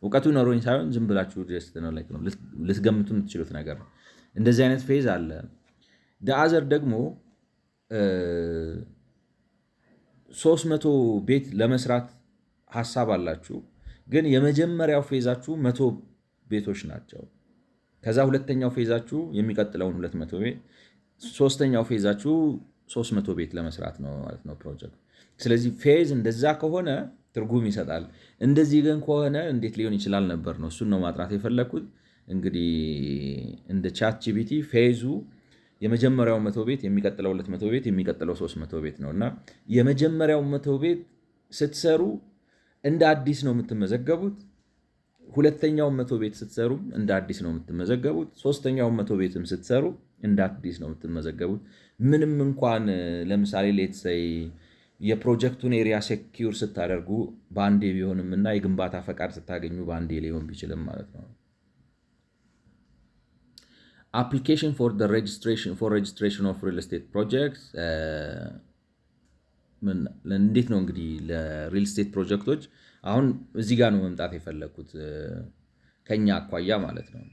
እውቀቱ ኖሮኝ ሳይሆን ዝም ብላችሁ ጀስት ነው ላይክ ነው ልትገምቱ የምትችሉት ነገር ነው። እንደዚህ አይነት ፌዝ አለ። ደአዘር ደግሞ 300 ቤት ለመስራት ሀሳብ አላችሁ፣ ግን የመጀመሪያው ፌዛችሁ 100 ቤቶች ናቸው። ከዛ ሁለተኛው ፌዛችሁ የሚቀጥለውን 200 ቤት፣ ሶስተኛው ፌዛችሁ 300 ቤት ለመስራት ነው ማለት ነው ፕሮጀክት። ስለዚህ ፌዝ እንደዛ ከሆነ ትርጉም ይሰጣል። እንደዚህ ግን ከሆነ እንዴት ሊሆን ይችላል ነበር ነው። እሱን ነው ማጥናት የፈለግኩት። እንግዲህ እንደ ቻት ጂፒቲ ፌዙ የመጀመሪያው 100 ቤት፣ የሚቀጥለው 200 ቤት፣ የሚቀጥለው 300 ቤት ነው እና የመጀመሪያው 100 ቤት ስትሰሩ እንደ አዲስ ነው የምትመዘገቡት። ሁለተኛው 100 ቤት ስትሰሩ እንደ አዲስ ነው የምትመዘገቡት። ሶስተኛው 100 ቤትም ስትሰሩ እንደ አዲስ ነው የምትመዘገቡት። ምንም እንኳን ለምሳሌ ሌትሰይ የፕሮጀክቱን ኤሪያ ሴኪዩር ስታደርጉ በአንዴ ቢሆንም እና የግንባታ ፈቃድ ስታገኙ በአንዴ ሊሆን ቢችልም ማለት ነው። አፕሊኬሽን ፎር ሬጅስትሬሽን ኦፍ ሪል ስቴት ፕሮጀክትስ እንዴት ነው እንግዲህ ለሪል ስቴት ፕሮጀክቶች አሁን እዚህ ጋር ነው መምጣት የፈለግኩት ከኛ አኳያ ማለት ነው።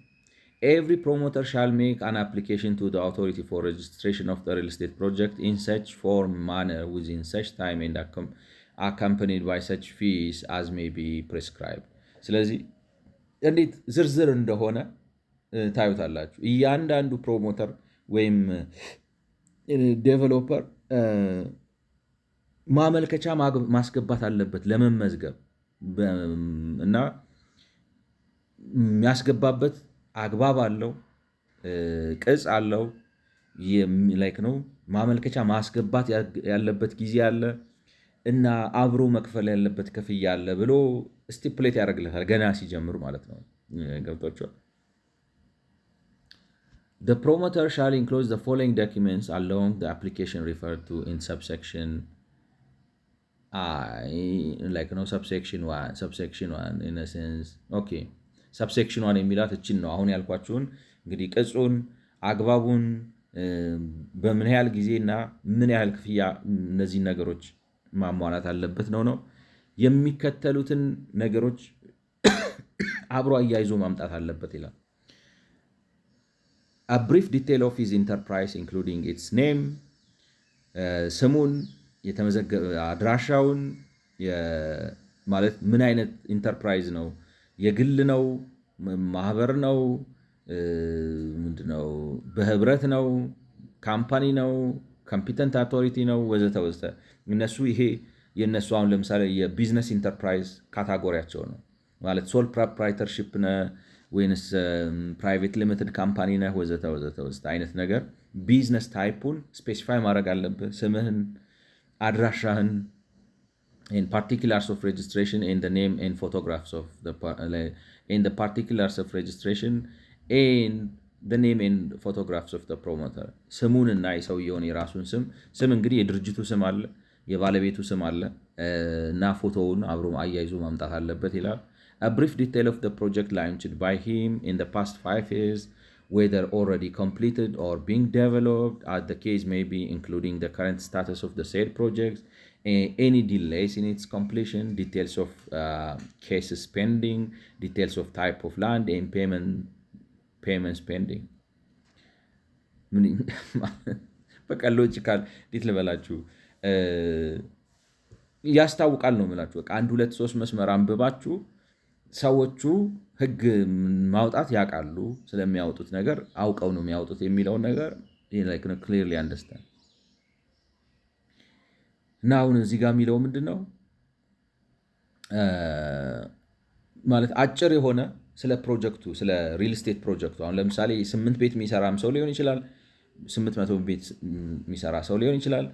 ኤቭሪ ፕሮሞተር ሻል ሜክ አን አፕሊኬሽን ቱ ዘ አውቶሪቲ ፎር ሬጅስትሬሽን ኦፍ ዘ ሪል ስቴት ፕሮጀክት ኢን ሰች ፎርም ማነር ዊዝኢን ሰች ታይም ኤንድ አካምፓኒድ ባይ ሰች ፊስ አዝ ሜይ ቢ ፕሪስክራይብድ። ስለዚህ እንዴት ዝርዝር እንደሆነ ታዩታላችሁ። እያንዳንዱ ፕሮሞተር ወይም ዴቨሎፐር ማመልከቻ ማስገባት አለበት ለመመዝገብ እና የሚያስገባበት አግባብ አለው፣ ቅጽ አለው ላይክ ነው። ማመልከቻ ማስገባት ያለበት ጊዜ አለ እና አብሮ መክፈል ያለበት ክፍያ አለ ብሎ ስቲፕሌት ያደርግለታል ገና ሲጀምር ማለት ነው። ገብቷችኋል? The promoter shall enclose the following documents along the application referred to in subsection like no subsection 1 in a sense okay subsection 1 የሚላት እችን ነው አሁን ያልኳችሁን እንግዲህ ቅጹን አግባቡን በምን ያህል ጊዜና ምን ያህል ክፍያ እነዚህ ነገሮች ማሟላት አለበት ነው የሚከተሉትን ነገሮች አብሮ አያይዞ ማምጣት አለበት ይላል። A brief detail of his enterprise including its name ስሙን የተመዘገበ አድራሻውን ማለት ምን አይነት ኢንተርፕራይዝ ነው፣ የግል ነው፣ ማህበር ነው፣ ምንድነው፣ በህብረት ነው፣ ካምፓኒ ነው፣ ኮምፒተንት አውቶሪቲ ነው ወዘተ ወዘተ። እነሱ ይሄ የነሱ አሁን ለምሳሌ የቢዝነስ ኢንተርፕራይዝ ካታጎሪያቸው ነው ማለት ሶል ፕሮፕራይተርሺፕ ነው ወይንስ ፕራይቬት ሊሚትድ ካምፓኒ ነህ ወዘተ ወዘተ ወዘተ አይነት ነገር ቢዝነስ ታይፑን ስፔሲፋይ ማድረግ አለብህ። ስምህን፣ አድራሻህን and particulars of registration and the name and photographs of the particulars of registration and the name and photographs of the promoter ስሙን እና የሰውየውን የራሱን ስም እንግዲህ የድርጅቱ ስም አለ፣ የባለቤቱ ስም አለ እና ፎቶውን አብሮ አያይዞ ማምጣት አለበት ይላል። A brief detail of the project launched by him in the past 5 years, whether already completed or being developed, as the case may be, including the current status of the said projects, any delays in its completion, details of cases pending, details of type of land, and payments pending. በቃ ሎጂካል ዲት ልበላችሁ ያስታውቃል ነው የምላችሁ። በቃ 1 2 3 መስመር አንብባችሁ ሰዎቹ ህግ ማውጣት ያውቃሉ፣ ስለሚያወጡት ነገር አውቀው ነው የሚያወጡት የሚለውን ነገር ክሊርሊ አንደርስታንድ እና አሁን እዚህ ጋር የሚለው ምንድን ነው ማለት አጭር የሆነ ስለ ፕሮጀክቱ ስለ ሪል ስቴት ፕሮጀክቱ አሁን ለምሳሌ 8 ቤት የሚሰራም ሰው ሊሆን ይችላል፣ 800 ቤት የሚሰራ ሰው ሊሆን ይችላል።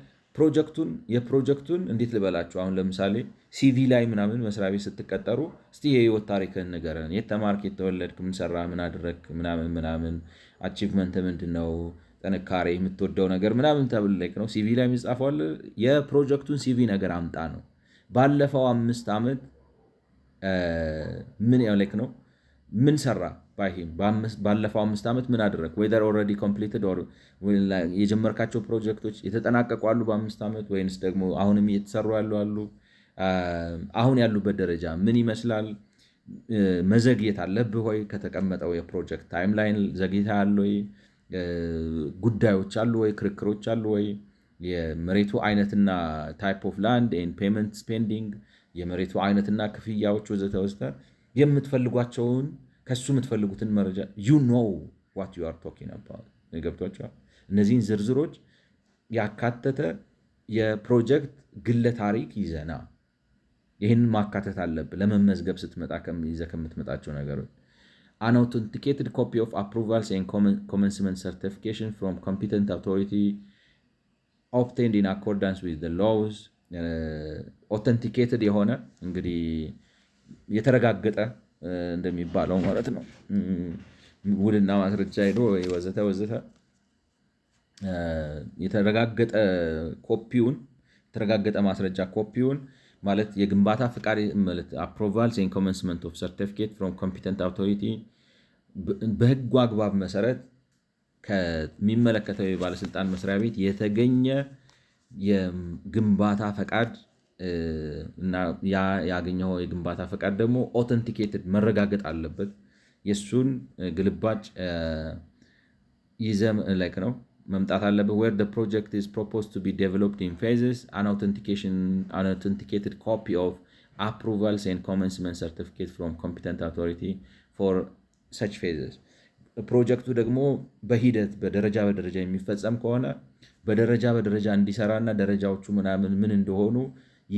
የፕሮጀክቱን እንዴት ልበላችሁ አሁን ለምሳሌ ሲቪ ላይ ምናምን መስሪያ ቤት ስትቀጠሩ እስቲ የህይወት ታሪክህን ንገረን፣ የት ተማርክ፣ የተወለድክ፣ ምን ሰራ፣ ምን አደረግክ፣ ምናምን አቺቭመንት ምንድነው፣ ጥንካሬ፣ የምትወደው ነገር ምናምን ተብል ነው ሲቪ ላይ የሚጻፈው። የፕሮጀክቱን ሲቪ ነገር አምጣ ነው። ባለፈው 5 ዓመት ምን ያው ላይክ ነው ምን ሰራ ባይሄም ባለፈው 5 ዓመት ምን አደረግ whether already completed or የጀመርካቸው ፕሮጀክቶች የተጠናቀቁ አሉ በ5 ዓመት ወይንስ ደግሞ አሁንም እየተሰሩ አሉ አሁን ያሉበት ደረጃ ምን ይመስላል? መዘግየት አለብህ ወይ? ከተቀመጠው የፕሮጀክት ታይምላይን ዘግይተሃል ወይ? ጉዳዮች አሉ ወይ? ክርክሮች አሉ ወይ? የመሬቱ አይነትና ታይፕ ኦፍ ላንድ ኤንድ ፔመንት ስፔንዲንግ የመሬቱ አይነትና ክፍያዎች ወዘተ ወዘተ የምትፈልጓቸውን ከሱ የምትፈልጉትን መረጃ you know what you are talking about ገብቷቸዋል። እነዚህን ዝርዝሮች ያካተተ የፕሮጀክት ግለ ታሪክ ይዘና ይህን ማካተት አለብህ ለመመዝገብ ስትመጣ ይዘህ ከምትመጣቸው ነገሮች an authenticated copy of approvals and commencement certification from competent authority obtained in accordance with the laws authenticated የሆነ እንግዲህ የተረጋገጠ እንደሚባለው ማለት ነው። ውልና ማስረጃ ሄዶ ወዘተ ወዘተ የተረጋገጠ ኮፒውን የተረጋገጠ ማስረጃ ኮፒውን ማለት የግንባታ ፍቃድ ማለት approvals and commencement of certificate from competent authority በህጉ አግባብ መሰረት ከሚመለከተው የባለስልጣን መስሪያ ቤት የተገኘ የግንባታ ፈቃድ እና ያገኘው የግንባታ ፈቃድ ደግሞ ኦተንቲኬትድ መረጋገጥ አለበት። የሱን ግልባጭ ይዘም ላይክ ነው መምጣት አለበት። where the project is proposed to be developed in phases an authenticated copy of approvals and commencement certificate from competent authority for such phases ፕሮጀክቱ ደግሞ በሂደት በደረጃ በደረጃ የሚፈጸም ከሆነ በደረጃ በደረጃ እንዲሰራና ደረጃዎቹ ምናምን ምን እንደሆኑ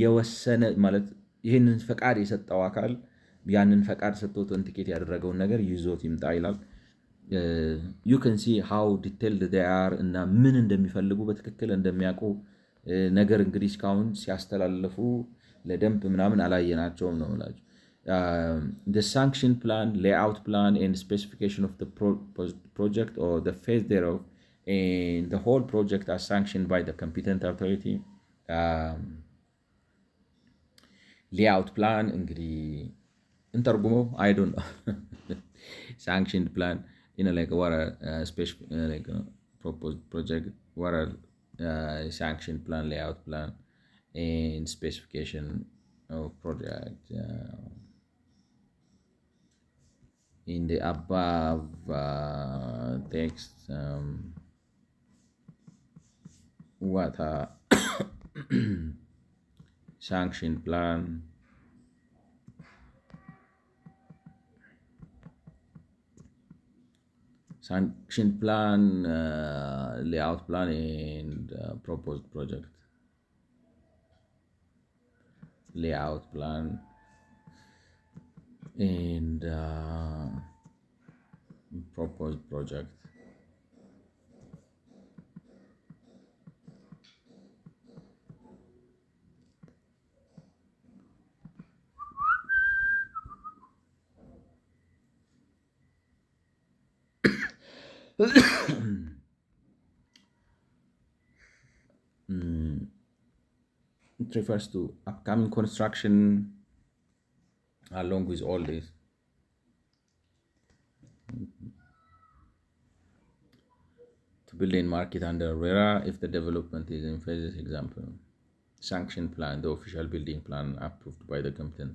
የወሰነ ማለት ይህንን ፈቃድ የሰጠው አካል ያንን ፈቃድ ሰጥቶ አውተንቲኬት ያደረገውን ነገር ይዞት ይምጣ ይላል። you can see how detailed they are እና ምን እንደሚፈልጉ በትክክል እንደሚያውቁ ነገር እንግዲህ እስካሁን ሲያስተላልፉ ለደንብ ምናምን አላየናቸውም ነው የምላቸው። the sanction plan, layout plan and specification of the project or the phase thereof and the whole project are sanctioned by the competent authority. layout plan እንግዲህ እንተርጉመው I don't know sanctioned plan like what are specific like proposed project what are sanction plan, layout plan and specification of project in the above text what are sanction plan layout plan and proposed project layout plan and proposed project it refers to upcoming construction along with all this to build and market under RERA if the development is in phases. Example, sanction plan, the official building plan approved by the competent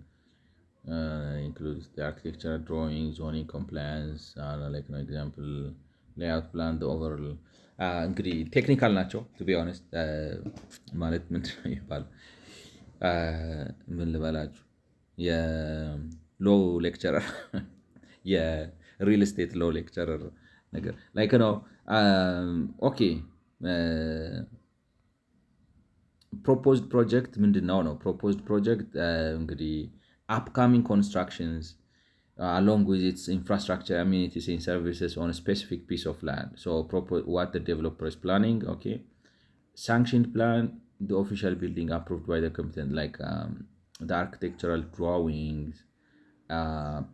includes the architecture drawing, zoning compliance, like an example, layout plan, the overall እንግዲህ ቴክኒካል ናቸው ቱ ቢ ኦነስት ማለት ምንድን ነው ይባላል ምን ልበላችሁ የሎ ሌክቸረር የሪል ስቴት ሎ ሌክቸረር ነገር ላይክ ነው። ኦኬ ፕሮፖዝድ ፕሮጀክት ምንድን ነው? ፕሮፖዝድ ፕሮጀክት እንግዲህ upcoming constructions along with its infrastructure, amenities and services on a specific piece of land. So what the developer is planning, okay. Sanctioned plan, the official building approved by the competent, like the architectural drawings,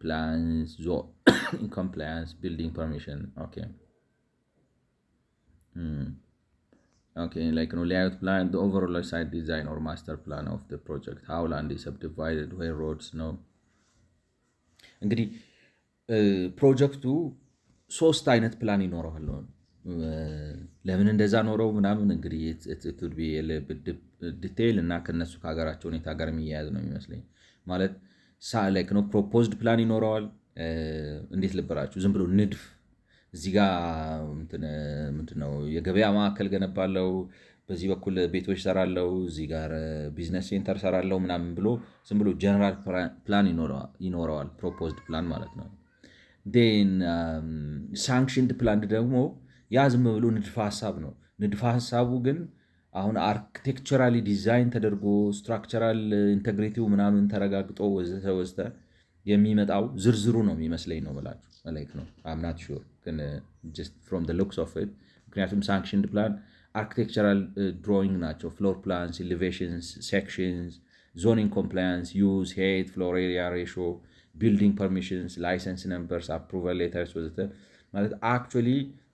plans, in compliance, building permission, okay. Okay, like layout plan, the overall site design or master plan of the project, how land is subdivided, where roads, እንግዲህ ፕሮጀክቱ 3 አይነት ፕላን ይኖረዋል። ለምን እንደዛ ኖረው ምናምን እንግዲህ ዲቴይል እና ከነሱ ከሀገራቸው ሁኔታ ጋር የሚያያዝ ነው የሚመስለኝ። ማለት ላይክ ነው ፕሮፖዝድ ፕላን ይኖረዋል። እንዴት ልበላችሁ፣ ዝም ብሎ ንድፍ እዚህ ጋ ምንድነው የገበያ ማዕከል ገነባለው፣ በዚህ በኩል ቤቶች ሰራለው፣ እዚህ ጋር ቢዝነስ ሴንተር ሰራለው ምናምን ብሎ ዝም ብሎ ጀነራል ፕላን ይኖረዋል፣ ፕሮፖዝድ ፕላን ማለት ነው። ሳንክሽንድ ፕላን ደግሞ ያ ዝም ብሎ ንድፈ ሀሳብ ነው። ንድፈ ሀሳቡ ግን አሁን አርክቴክቸራሊ ዲዛይን ተደርጎ ስትራክቸራል ኢንቴግሪቲው ምናምን ተረጋግጦ ወዘተ ወዘተ የሚመጣው ዝርዝሩ ነው የሚመስለኝ ነው ብላችሁ ላይክ ነው አምናት ሹር ግን ጀስት ፍሮም ሉክስ ኦፍ ኢት። ምክንያቱም ሳንክሽንድ ፕላን አርክቴክቸራል ድሮዊንግ ናቸው። ፍሎር ፕላንስ፣ ኤሌቬሽንስ፣ ሴክሽንስ፣ ዞኒንግ ኮምፕላያንስ፣ ዩዝ፣ ሄት፣ ፍሎር ኤሪያ ሬሾ፣ ቢልዲንግ ፐርሚሽንስ፣ ላይሰንስ ነምበርስ፣ አፕሩቫል ሌተርስ ወዘተ ማለት አክቹዋሊ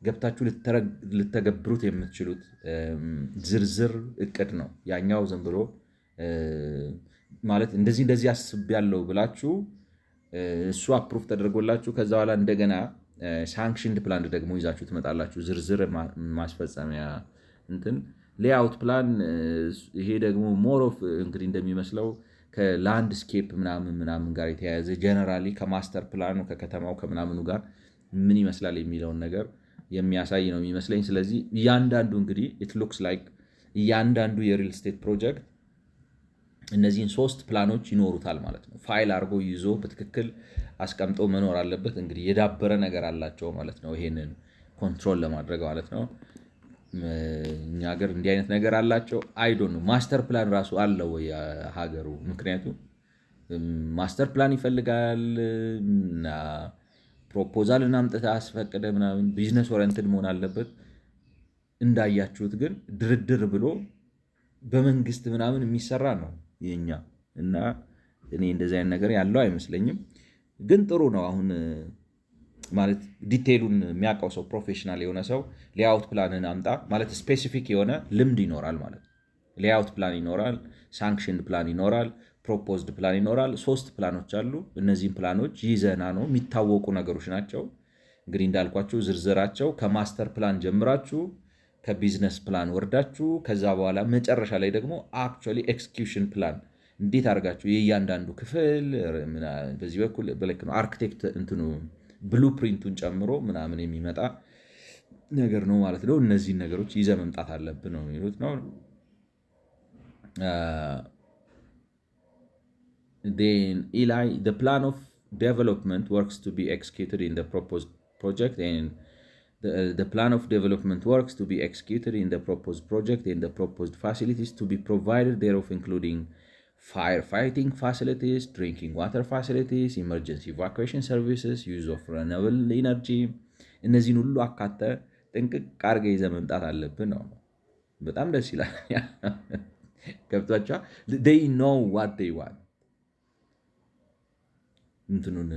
ገብታችሁ ልተገብሩት የምትችሉት ዝርዝር እቅድ ነው። ያኛው ዝም ብሎ ማለት እንደዚህ አስቤያለሁ ብላችሁ እሱ አፕሩቭ ተደርጎላችሁ ከዛ በኋላ እንደገና ሳንክሽንድ ፕላን ደግሞ ይዛችሁ ትመጣላችሁ። ዝርዝር ማስፈጸሚያ እንትን ሌአውት ፕላን። ይሄ ደግሞ ሞር ኦፍ እንግዲህ እንደሚመስለው ከላንድስኬፕ ምናምን ጋር የተያያዘ ጀነራሊ ከማስተር ፕላኑ ከከተማው ከምናምኑ ጋር ምን ይመስላል የሚለውን ነገር የሚያሳይ ነው የሚመስለኝ። ስለዚህ እያንዳንዱ እንግዲህ ኢት ሉክስ ላይክ እያንዳንዱ የሪል ስቴት ፕሮጀክት እነዚህን 3 ፕላኖች ይኖሩታል ማለት ነው። ፋይል አድርጎ ይዞ በትክክል አስቀምጦ መኖር አለበት። እንግዲህ የዳበረ ነገር አላቸው ማለት ነው፣ ይሄንን ኮንትሮል ለማድረግ ማለት ነው። እኛ ሀገር እንዲህ አይነት ነገር አላቸው አይዶን ነው። ማስተር ፕላን ራሱ አለው ሀገሩ፣ ምክንያቱም ማስተር ፕላን ይፈልጋል እና ፕሮፖዛል እናምጥታ አስፈቅደ ምናምን ቢዝነስ ኦሪየንትድ መሆን አለበት። እንዳያችሁት ግን ድርድር ብሎ በመንግስት ምናምን የሚሰራ ነው የኛ እና እኔ እንደዚህ አይነት ነገር ያለው አይመስለኝም። ግን ጥሩ ነው። አሁን ማለት ዲቴይሉን የሚያውቀው ሰው ፕሮፌሽናል የሆነ ሰው ሌአውት ፕላንን አምጣ ማለት ስፔሲፊክ የሆነ ልምድ ይኖራል ማለት ነው። ሌአውት ፕላን ይኖራል፣ ሳንክሽንድ ፕላን ይኖራል፣ ፕሮፖዝድ ፕላን ይኖራል። 3 ፕላኖች አሉ። እነዚህም ፕላኖች ይዘና ነው የሚታወቁ ነገሮች ናቸው። እንግዲህ እንዳልኳችሁ ዝርዝራቸው ከማስተር ፕላን ጀምራችሁ ከቢዝነስ ፕላን ወርዳችሁ ከዛ በኋላ መጨረሻ ላይ ደግሞ አክቹዋሊ ኤክስኪዩሽን ፕላን እንዴት አድርጋችሁ የእያንዳንዱ ክፍል በዚህ በኩል በልክ ነው አርክቴክት እንትኑ ብሉፕሪንቱን ጨምሮ ምናምን የሚመጣ ነገር ነው ማለት ነው። እነዚህን ነገሮች ይዘ መምጣት አለብን ነው የሚሉት ነው። Then Eli, the plan of development works to be executed in the proposed project, and the plan of development works to be executed in the proposed project and the proposed facilities to be provided thereof, including firefighting facilities, drinking water facilities, emergency evacuation services, use of renewable energy. እነዚህን ሁሉ አካተ ጥንቅቅ አድርገህ ይዘህ መምጣት አለብን ነው። በጣም ደስ ይላል። ገብቷቸዋል። they know what they want። እንትኑን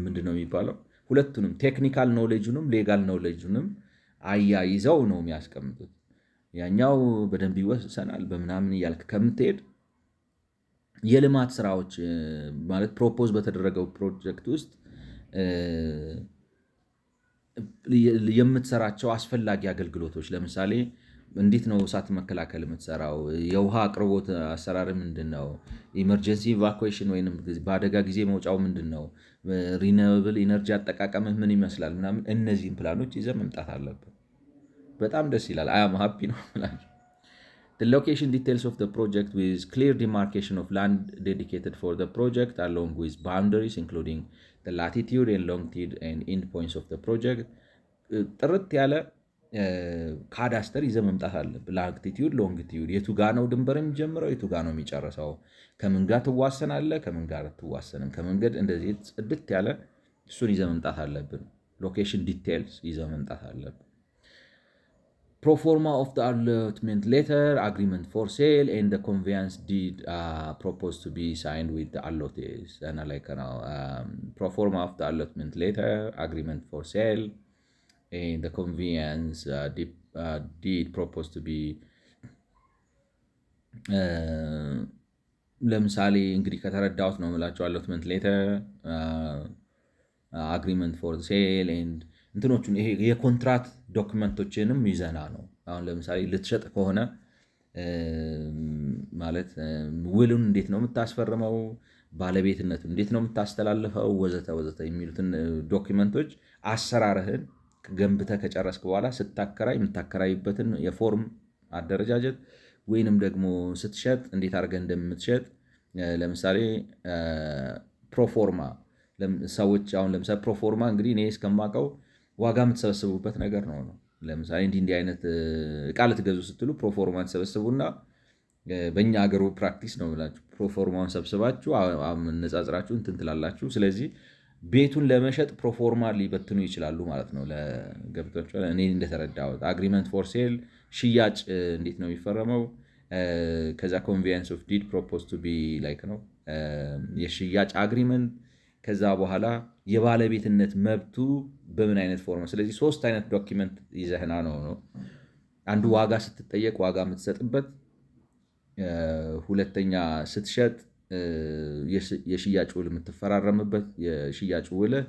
ምንድነው የሚባለው? ሁለቱንም ቴክኒካል ኖሌጁንም ሌጋል ኖሌጁንም አያይዘው ነው የሚያስቀምጡት። ያኛው በደንብ ይወሰናል በምናምን እያልክ ከምትሄድ የልማት ስራዎች ማለት ፕሮፖዝ በተደረገው ፕሮጀክት ውስጥ የምትሰራቸው አስፈላጊ አገልግሎቶች ለምሳሌ እንዴት ነው እሳት መከላከል የምትሰራው? የውሃ አቅርቦት አሰራር ምንድን ነው? ኢመርጀንሲ ኢቫኩዌሽን ወይም በአደጋ ጊዜ መውጫው ምንድን ነው? ሪኒዌብል ኢነርጂ አጠቃቀምህ ምን ይመስላል? ምናምን እነዚህን ፕላኖች ይዘህ መምጣት አለብን። በጣም ደስ ይላል። አያም ሀፒ ነው። The location details of the project with clear demarcation of land dedicated for the project along with boundaries including the latitude and longitude and endpoints of the project ጥርት ያለ ካዳስተር ይዘህ መምጣት አለብህ። ላቲቲዩድ ሎንጊቲዩድ፣ የቱ ጋ ነው ድንበር የሚጀምረው፣ የቱ ጋ ነው የሚጨርሰው፣ ከምን ጋር ትዋሰናለህ፣ ከምን ጋር ትዋሰንም፣ ከመንገድ እንደዚህ ጽድት ያለ እሱን ይዘህ መምጣት አለብን። ሎኬሽን ዲቴልስ ይዘህ መምጣት አለብን። Proforma of the allotment letter, agreement for sale, and the conveyance deed proposed to be signed with the allottees. And like proforma of the allotment letter, agreement for sale, and the conveyance deed proposed to be ለምሳሌ እንግዲህ ከተረዳሁት ነው የምላቸው አሎትመንት ሌተር አግሪመንት ፎር ሴል ኤንድ እንትኖቹን ይሄ የኮንትራት ዶክመንቶችንም ይዘና ነው። አሁን ለምሳሌ ልትሸጥ ከሆነ ማለት ውሉን እንዴት ነው የምታስፈርመው፣ ባለቤትነቱ እንዴት ነው የምታስተላልፈው፣ ወዘተ ወዘተ የሚሉትን ዶክመንቶች አሰራርህን ገንብተህ ከጨረስክ በኋላ ስታከራይ የምታከራይበትን የፎርም አደረጃጀት ወይንም ደግሞ ስትሸጥ እንዴት አድርገህ እንደምትሸጥ ለምሳሌ ፕሮፎርማ ሰዎች አሁን ለምሳሌ ፕሮፎርማ እንግዲህ እኔ እስከማውቀው ዋጋ የምትሰበስቡበት ነገር ነው። ለምሳሌ እንዲህ አይነት እቃ ልትገዙ ስትሉ ፕሮፎርማ ትሰበስቡና በእኛ ሀገሩ ፕራክቲስ ነው ብላችሁ ፕሮፎርማውን ሰብስባችሁ አነጻጽራችሁ እንትን ትላላችሁ። ስለዚህ ቤቱን ለመሸጥ ፕሮፎርማ ሊበትኑ ይችላሉ ማለት ነው። ለገብቷችኋል? እኔ እንደተረዳሁት አግሪመንት ፎር ሴል ሽያጭ እንዴት ነው የሚፈረመው? ከዛ ኮንቬንስ ኦፍ ዲድ ፕሮፖዝ ቱ ቢ ላይክ ነው የሽያጭ አግሪመንት። ከዛ በኋላ የባለቤትነት መብቱ በምን አይነት ፎርም። ስለዚህ 3 አይነት ዶኪመንት ይዘህና ነው አንዱ ዋጋ ስትጠየቅ ዋጋ የምትሰጥበት፣ ሁለተኛ ስትሸጥ የሽያጭ ውል የምትፈራረምበት የሽያጭ ውልህ፣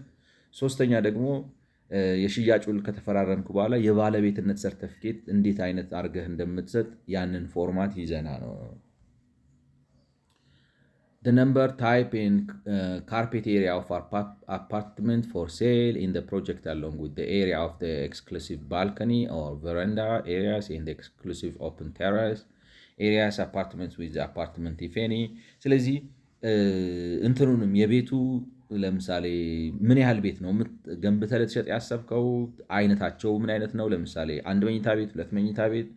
ሶስተኛ ደግሞ የሽያጭ ውል ከተፈራረምኩ በኋላ የባለቤትነት ሰርተፊኬት እንዴት አይነት አድርገህ እንደምትሰጥ ያንን ፎርማት ይዘና ነው። The number, type and carpet area of apartment for sale in the project along with the area of the exclusive balcony or veranda areas in the exclusive open terrace areas apartments with the apartment if any። ስለዚህ እንትኑንም የቤቱ ለምሳሌ ምን ያህል ቤት ነው ገንብተህ ልትሸጥ ያሰብከው፣ አይነታቸው ምን አይነት ነው። ለምሳሌ 1 መኝታ ቤት፣ 2 መኝታ ቤት፣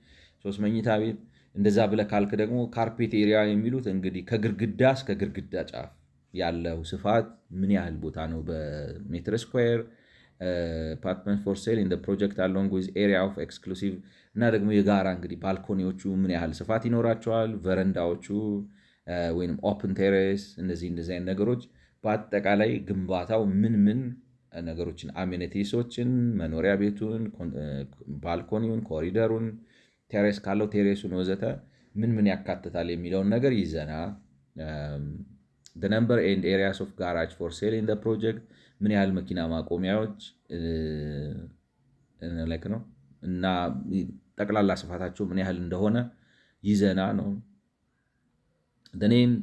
3 መኝታ ቤት እንደዛ ብለህ ካልክ ደግሞ ካርፔት ኤሪያ የሚሉት እንግዲህ ከግድግዳ እስከ ግድግዳ ጫፍ ያለው ስፋት ምን ያህል ቦታ ነው በሜትር ስኩዌር። አፓርትመንት ፎር ሴል ኢን ፕሮጀክት አሎንግ ዊዝ ኤሪያ ኦፍ ኤክስክሉሲቭ እና ደግሞ የጋራ እንግዲህ ባልኮኒዎቹ ምን ያህል ስፋት ይኖራቸዋል፣ ቨረንዳዎቹ ወይም ኦፕን ቴሬስ፣ እንደዚህ አይነት ነገሮች በአጠቃላይ ግንባታው ምን ነገሮችን አሜኒቲሶችን፣ መኖሪያ ቤቱን፣ ባልኮኒውን፣ ኮሪደሩን፣ ቴሬስ ካለው ቴሬሱን ወዘተ ምን ያካትታል የሚለውን ነገር ይዘና። the number and areas of garage for sale in the project ምን ያህል መኪና ማቆሚያዎች ላይክ ነው እና ጠቅላላ ስፋታቸው ምን ያህል እንደሆነ ይዘና ነው። the name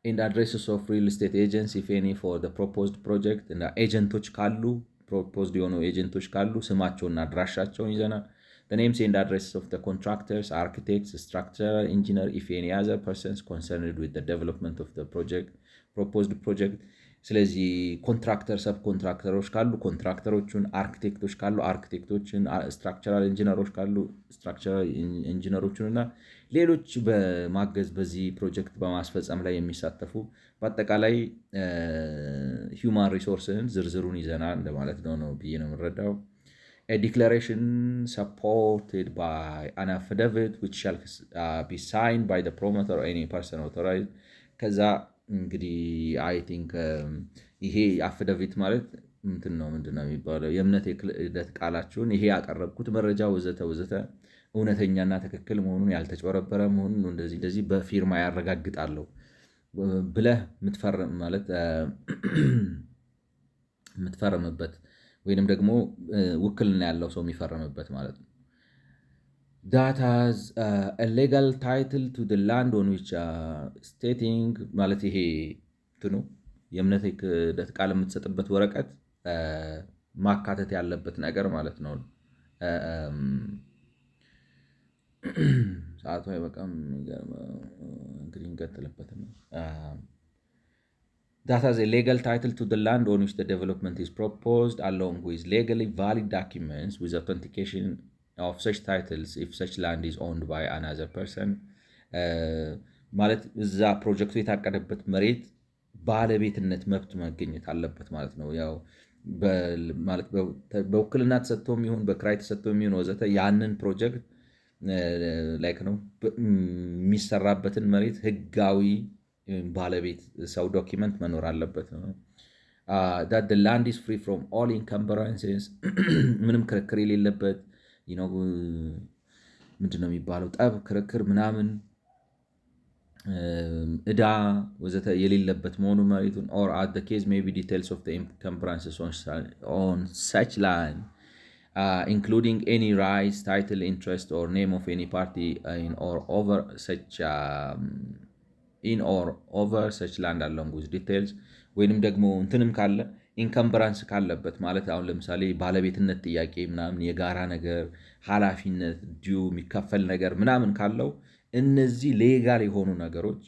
and addresses of real estate agents if any for the proposed project እና ኤጀንቶች ካሉ proposed የሆኑ ኤጀንቶች ካሉ ስማቸውና አድራሻቸውን ይዘና። the names and addresses of the contractors, architects, structural engineer if any other persons concerned with the development of the proposed project። ስለዚህ ኮንትራክተር፣ ሰብ ኮንትራክተሮች ካሉ ኮንትራክተሮቹን፣ አርኪቴክቶች ካሉ አርኪቴክቶችን፣ ስትራክቸራል ኢንጂነሮች ካሉ ስትራክቸራል ኢንጂነሮችን እና ሌሎች በማገዝ በዚህ ፕሮጀክት በማስፈጸም ላይ የሚሳተፉ በአጠቃላይ ሂውማን ሪሶርስን ዝርዝሩን ይዘና እንደማለት ነው ብዬ ነው የምረዳው። A declaration supported by an affidavit which shall be signed by the promoter or any person authorized። ከዛ እንግዲህ አይ ቲንክ ይሄ አፍደቪት ማለት ምንድነው የሚባለው የእምነት የክህደት ቃላችሁን ይሄ ያቀረብኩት መረጃ ወዘተ ወዘተ እውነተኛና ትክክል መሆኑን ያልተጨበረበረ መሆኑን እንደዚህ በፊርማ ያረጋግጣለሁ ብለህ የምትፈርም ማለት የምትፈርምበት ወይንም ደግሞ ውክልና ያለው ሰው የሚፈርምበት ማለት ነው። that has a legal title to the land on which stating ማለት ይሄ እንትኑ የእምነት የክህደት ቃል የምትሰጥበት ወረቀት ማካተት ያለበት ነገር ማለት ነው። ሰዓቱ አይበቃም እንግዲህ እንቀጥልበት ነው። that has a legal title to the land on which the development is proposed along with legally valid documents with authentication of such titles if such land is owned by another person። ማለት እዛ ፕሮጀክቱ የታቀደበት መሬት ባለቤትነት መብት መገኘት አለበት ማለት ነው። ያው ማለት በውክልና ተሰጥቶም ይሁን በክራይ ተሰጥቶም ይሁን ወዘተ ያንን ፕሮጀክት ላይክ ነው የሚሰራበትን መሬት ህጋዊ ባለቤት ሰው ዶኪመንት መኖር አለበት ነው። that the land is free from all encumbrances ምንም ክርክር የሌለበት ምንድነው የሚባለው ጠብ ክርክር ምናምን ዕዳ ወዘተ የሌለበት መሆኑ መሬቱን or at the case maybe details of the encumbrances on such land including any rights, title, interest or name of any party in or over such land along with details ወይንም ደግሞ እንትንም ካለ ኢንከምብራንስ ካለበት ማለት አሁን ለምሳሌ ባለቤትነት ጥያቄ ምናምን የጋራ ነገር ኃላፊነት ዲዩ የሚከፈል ነገር ምናምን ካለው እነዚህ ሌጋል የሆኑ ነገሮች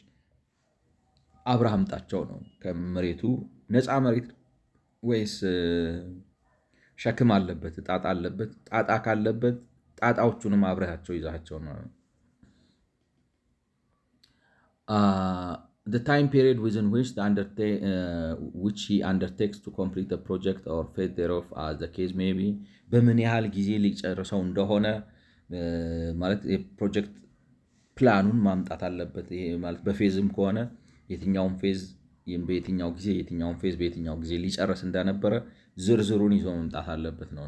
አብርሃም ጣቸው ነው። ከመሬቱ ነፃ መሬት ወይስ ሸክም አለበት፣ ጣጣ አለበት? ጣጣ ካለበት ጣጣዎቹንም አብረሃቸው ይዛቸው ነው። The time period within which he undertakes to complete the project or phase thereof as the case may be በምን ያህል ጊዜ ሊጨርሰው እንደሆነ ማለት የፕሮጀክት ፕላኑን ማምጣት አለበት። ይሄ ማለት በፌዝም ከሆነ የትኛውን ፌዝ በየትኛው ጊዜ የትኛውን ፌዝ በየትኛው ጊዜ ሊጨርስ እንደነበረ ዝርዝሩን ይዞ መምጣት አለበት ነው።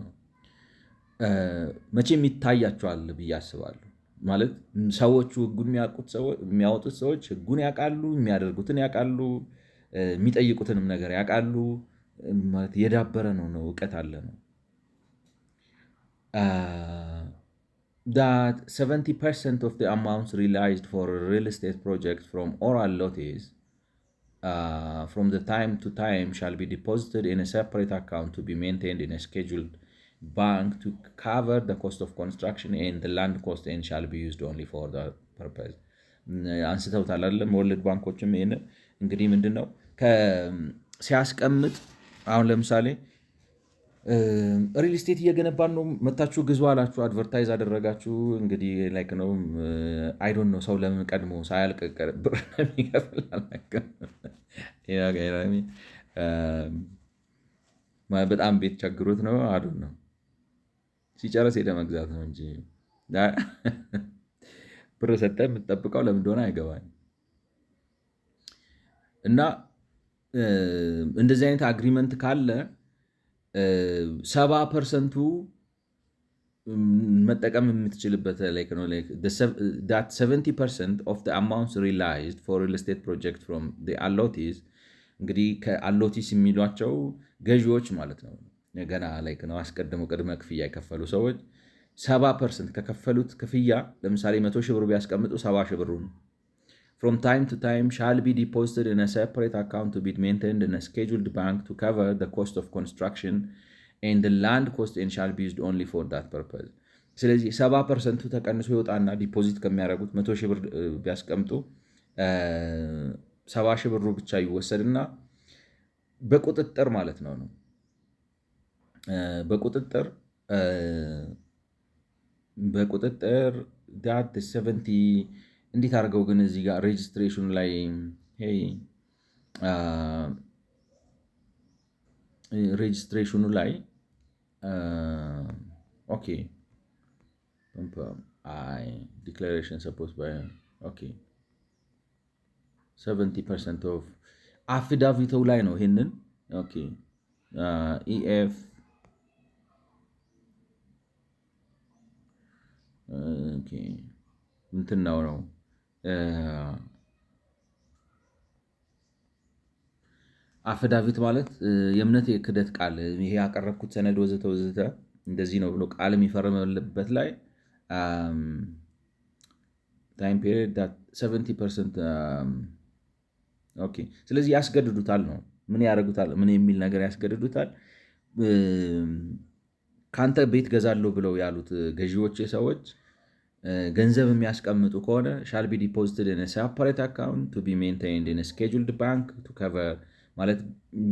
መቼም ይታያቸዋል ብዬ አስባለሁ። ማለት ሰዎቹ ህጉን የሚያወጡት ሰዎች ህጉን ያውቃሉ፣ የሚያደርጉትን ያውቃሉ፣ የሚጠይቁትንም ነገር ያውቃሉ። ማለት የዳበረ ነው፣ እውቀት አለ ነው። That 70% of the amounts realized for a real estate project from oral lotes from the time to time shall be deposited in a separate account to be maintained in a scheduled bank to cover the cost of construction and the land cost and shall be used only for that purpose. አንስተውታል አይደለም? ወርልድ ባንኮችም ይሄን እንግዲህ ምንድነው ሲያስቀምጥ አሁን ለምሳሌ ሪል ስቴት እየገነባን ነው መታችሁ ግዙ አላችሁ፣ አድቨርታይዝ አደረጋችሁ። እንግዲህ ላይክ ነው አይ ዶንት ኖ ሰው ለምን ቀድሞ ሳያልቅ ብር የሚከፍላል? በጣም ቤት ቸግሮት ነው አዱን ነው ሲጨርስ ሄደ መግዛት ነው እንጂ ብር ሰጠ የምትጠብቀው ለምን እንደሆነ አይገባኝ። እና እንደዚህ አይነት አግሪመንት ካለ 70% መጠቀም የምትችልበት like 70% of the amounts realized for real estate project from the allotees እንግዲህ ከአሎቲስ የሚሏቸው ገዢዎች ማለት ነው። ገና like ነው አስቀድመው ቅድመ ክፍያ የከፈሉ ሰዎች 70% ከከፈሉት ክፍያ ለምሳሌ 100 ሺህ ብር ቢያስቀምጡ 70 ሺህ ብሩን from time to time shall be deposited in a separate account to be maintained in a scheduled bank to cover the cost of construction and the land cost and shall be used only for that purpose. ስለዚህ 70% ተቀንሶ ይወጣና ዲፖዚት ከሚያደርጉት 100 ሺህ ብር ቢያስቀምጡ 70 ሺህ ብሩ ብቻ ይወሰድና በቁጥጥር ማለት ነው በቁጥጥር that 70 እንዴት አድርገው ግን እዚህ ጋር ሬጅስትሬሽኑ ላይ ሬጅስትሬሽኑ ላይ ኦኬ ዲክላሬሽን ሰፖርት ባይ ኦኬ 70% ኦፍ አፊዳቪቱ ላይ ነው። ይሄንን ኦኬ ኢኤፍ ኦኬ እንትን ነው አፊዳቪት ማለት የእምነት የክደት ቃል ይሄ ያቀረብኩት ሰነድ ወዘተ ወዘተ እንደዚህ ነው ብሎ ቃል የሚፈርምበት ላይ ታይም ፔሪድ 70% ኦኬ። ስለዚህ ያስገድዱታል ነው ምን ያደርጉታል? ምን የሚል ነገር ያስገድዱታል? ካንተ ቤት ገዛለሁ ብለው ያሉት ገዢዎች ሰዎች ገንዘብ የሚያስቀምጡ ከሆነ shall be deposited in a separate account to be maintained in a scheduled bank to cover ማለት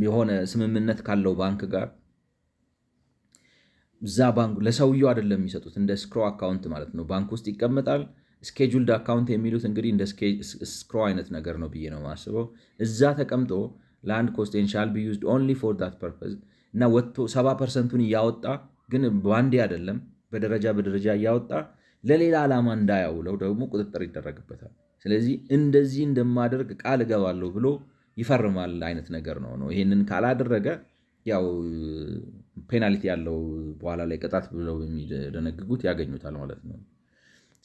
የሆነ ስምምነት ካለው ባንክ ጋር እዛ ባንክ ለሰውየው አይደለም የሚሰጡት እንደ ስክሮ አካውንት ማለት ነው። ባንክ ውስጥ ይቀመጣል። ስኬጁልድ አካውንት የሚሉት እንግዲህ እንደ ስክሮ አይነት ነገር ነው ብዬ ነው የማስበው። እዛ ተቀምጦ land cost and shall be used only for that purpose እና ወጥቶ 70%ቱን እያወጣ ግን በአንዴ አይደለም በደረጃ በደረጃ እያወጣ ለሌላ ዓላማ እንዳያውለው ደግሞ ቁጥጥር ይደረግበታል። ስለዚህ እንደዚህ እንደማደርግ ቃል እገባለሁ ብሎ ይፈርማል አይነት ነገር ነው። ይሄንን ካላደረገ ያው ፔናልቲ ያለው በኋላ ላይ ቅጣት ብለው የሚደነግጉት ያገኙታል ማለት ነው።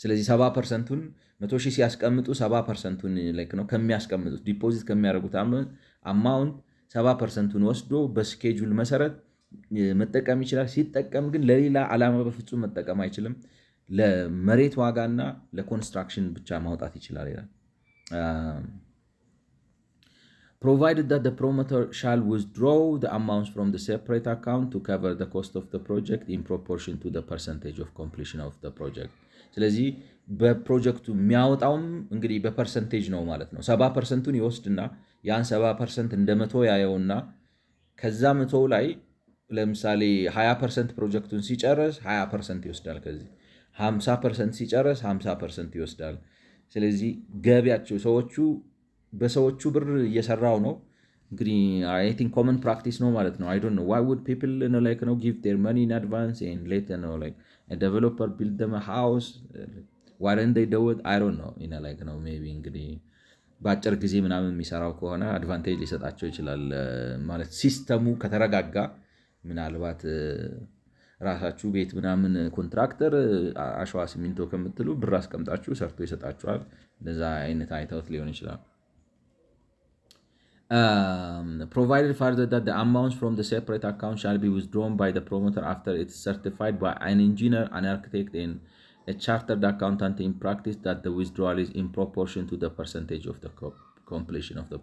ስለዚህ 70%ን 100,000 ሲያስቀምጡ 70%ን ላይክ ነው ከሚያስቀምጡት ዲፖዚት ከሚያደርጉት አማውንት 70%ን ወስዶ በስኬጁል መሰረት መጠቀም ይችላል። ሲጠቀም ግን ለሌላ ዓላማ በፍጹም መጠቀም አይችልም። ለመሬት ዋጋና ለኮንስትራክሽን ብቻ ማውጣት ይችላል ይላል። Provided that the promoter shall withdraw the amounts from the separate account to cover the cost of the project in proportion to the percentage of completion of the project. ስለዚህ በፕሮጀክቱ የሚያወጣውም እንግዲህ በፐርሰንቴጅ ነው ማለት ነው። 70%ን ይወስድና ያን 70% እንደ 100 ያየውና ከዛ 100 ላይ ለምሳሌ 20% ፕሮጀክቱን ሲጨርስ 20% ይወስዳል። ከዚህ 50% ሲጨርስ 50% ይወስዳል። ስለዚህ ገቢያቸው በሰዎቹ ብር እየሰራው ነው። እንግዲህ አይ ቲንክ ኮመን ፕራክቲስ ነው ማለት ነው። አይ ዶንት ኖ ዋይ ውድ ፒፕል ላይክ ነው ጊቭ ዴር መኒ ኢን አድቫንስ ኤንድ ሌተር ነው ላይክ ዴቨሎፐር ቢልድ ደም ሃውስ ዋይ ዶንት ዴይ ዱ ኢት አይ ዶንት ኖ ላይክ ነው ሜይ ቢ እንግዲህ በአጭር ጊዜ ምናምን የሚሰራው ከሆነ አድቫንቴጅ ሊሰጣቸው ይችላል ማለት ሲስተሙ ከተረጋጋ ምናልባት ራሳችሁ ቤት ምናምን ኮንትራክተር አሸዋ ሲሚንቶ ከምትሉ ብር አስቀምጣችሁ ሰርቶ ይሰጣችኋል። እንደዛ አይነት አይተውት ሊሆን ይችላል። Provided further that the amounts from the separate account shall be withdrawn by the promoter after it's certified by an engineer, an architect, and a chartered accountant in practice that the withdrawal is in proportion to the percentage of the completion of the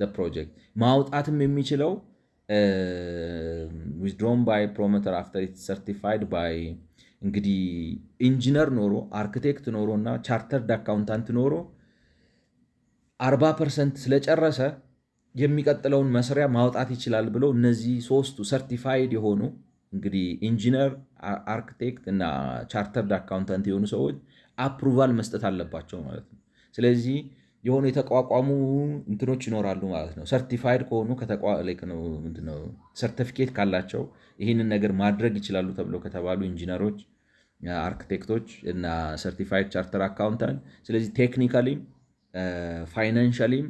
project. ማውጣትም የሚችለው withdrawn by promoter after it's certified by እንግዲህ ኢንጂነር ኖሮ አርክቴክት ኖሮ እና ቻርተርድ አካውንታንት ኖሮ 40% ስለጨረሰ የሚቀጥለውን መስሪያ ማውጣት ይችላል ብሎ እነዚህ ሶስቱ ሰርቲፋይድ የሆኑ እንግዲህ ኢንጂነር፣ አርክቴክት እና ቻርተርድ አካውንታንት የሆኑ ሰዎች አፕሩቫል መስጠት አለባቸው ማለት ነው። ስለዚህ የሆኑ የተቋቋሙ እንትኖች ይኖራሉ ማለት ነው። ሰርቲፋይድ ከሆኑ ሰርቲፊኬት ካላቸው ይህንን ነገር ማድረግ ይችላሉ ተብሎ ከተባሉ ኢንጂነሮች፣ አርክቴክቶች እና ሰርቲፋይድ ቻርተር አካውንታንት ስለዚህ ቴክኒካሊም ፋይናንሻሊም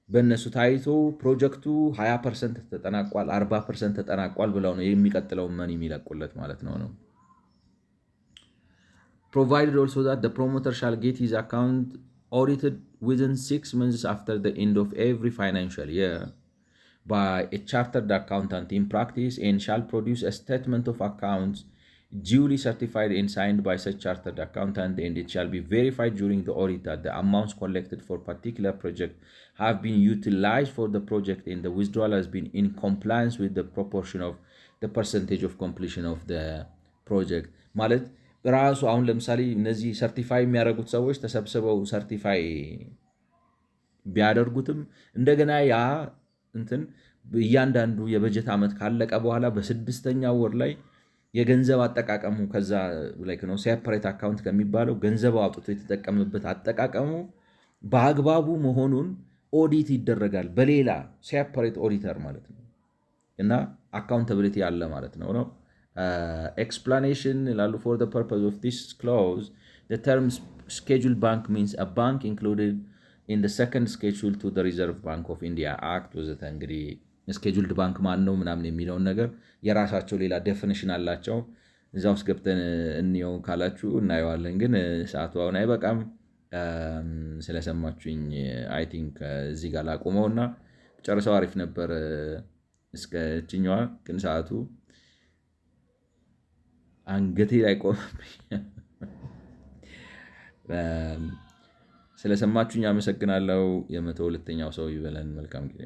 በእነሱ ታይቶ ፕሮጀክቱ 20% ተጠናቋል 40% ተጠናቋል ብለው ነው የሚቀጥለውን መኒ የሚለቁለት ማለት ነው። Provided also that the promoter shall get his account audited within 6 months after the end of every financial year by a chartered accountant in practice and shall produce a statement of accounts duly certified and signed by such chartered accountant, and it shall be verified during the audit that the amounts collected for particular project have been utilized for the project and the withdrawal has been in compliance with the proportion of the percentage of completion of the project ማለት ራሱ አሁን ለምሳሌ እነዚህ ሰርቲፋይ የሚያደርጉት ሰዎች ተሰብስበው ሰርቲፋይ ቢያደርጉትም እንደገና ያ እንትን እያንዳንዱ የበጀት ዓመት ካለቀ በኋላ በስድስተኛው ወር ላይ የገንዘብ አጠቃቀሙ ከዛ ላይክ ነው ሴፐሬት አካውንት ከሚባለው ገንዘብ አውጥቶ የተጠቀመበት አጠቃቀሙ በአግባቡ መሆኑን ኦዲት ይደረጋል በሌላ ሴፐሬት ኦዲተር ማለት ነው። እና አካውንታቢሊቲ ያለ ማለት ነው። ኤክስፕላኔሽን ላሉ for the purpose of this clause the term scheduled bank means a bank included in the second schedule to the Reserve Bank of India Act ወዘተ እንግዲህ ስኬጁልድ ባንክ ማን ነው ምናምን የሚለውን ነገር የራሳቸው ሌላ ዴፊኒሽን አላቸው። እዛ ውስጥ ገብተን እንየው ካላችሁ እናየዋለን። ግን ሰዓቱ አሁን አይበቃም። ስለሰማችሁኝ አይ ቲንክ እዚህ ጋር ላቁመውና ጨርሰው አሪፍ ነበር እስከ እችኛዋ ግን ሰዓቱ አንገቴ ላይ ቆመብኝ። ስለሰማችሁኝ አመሰግናለሁ። የ102ኛው ሰው ይበለን። መልካም ጊዜ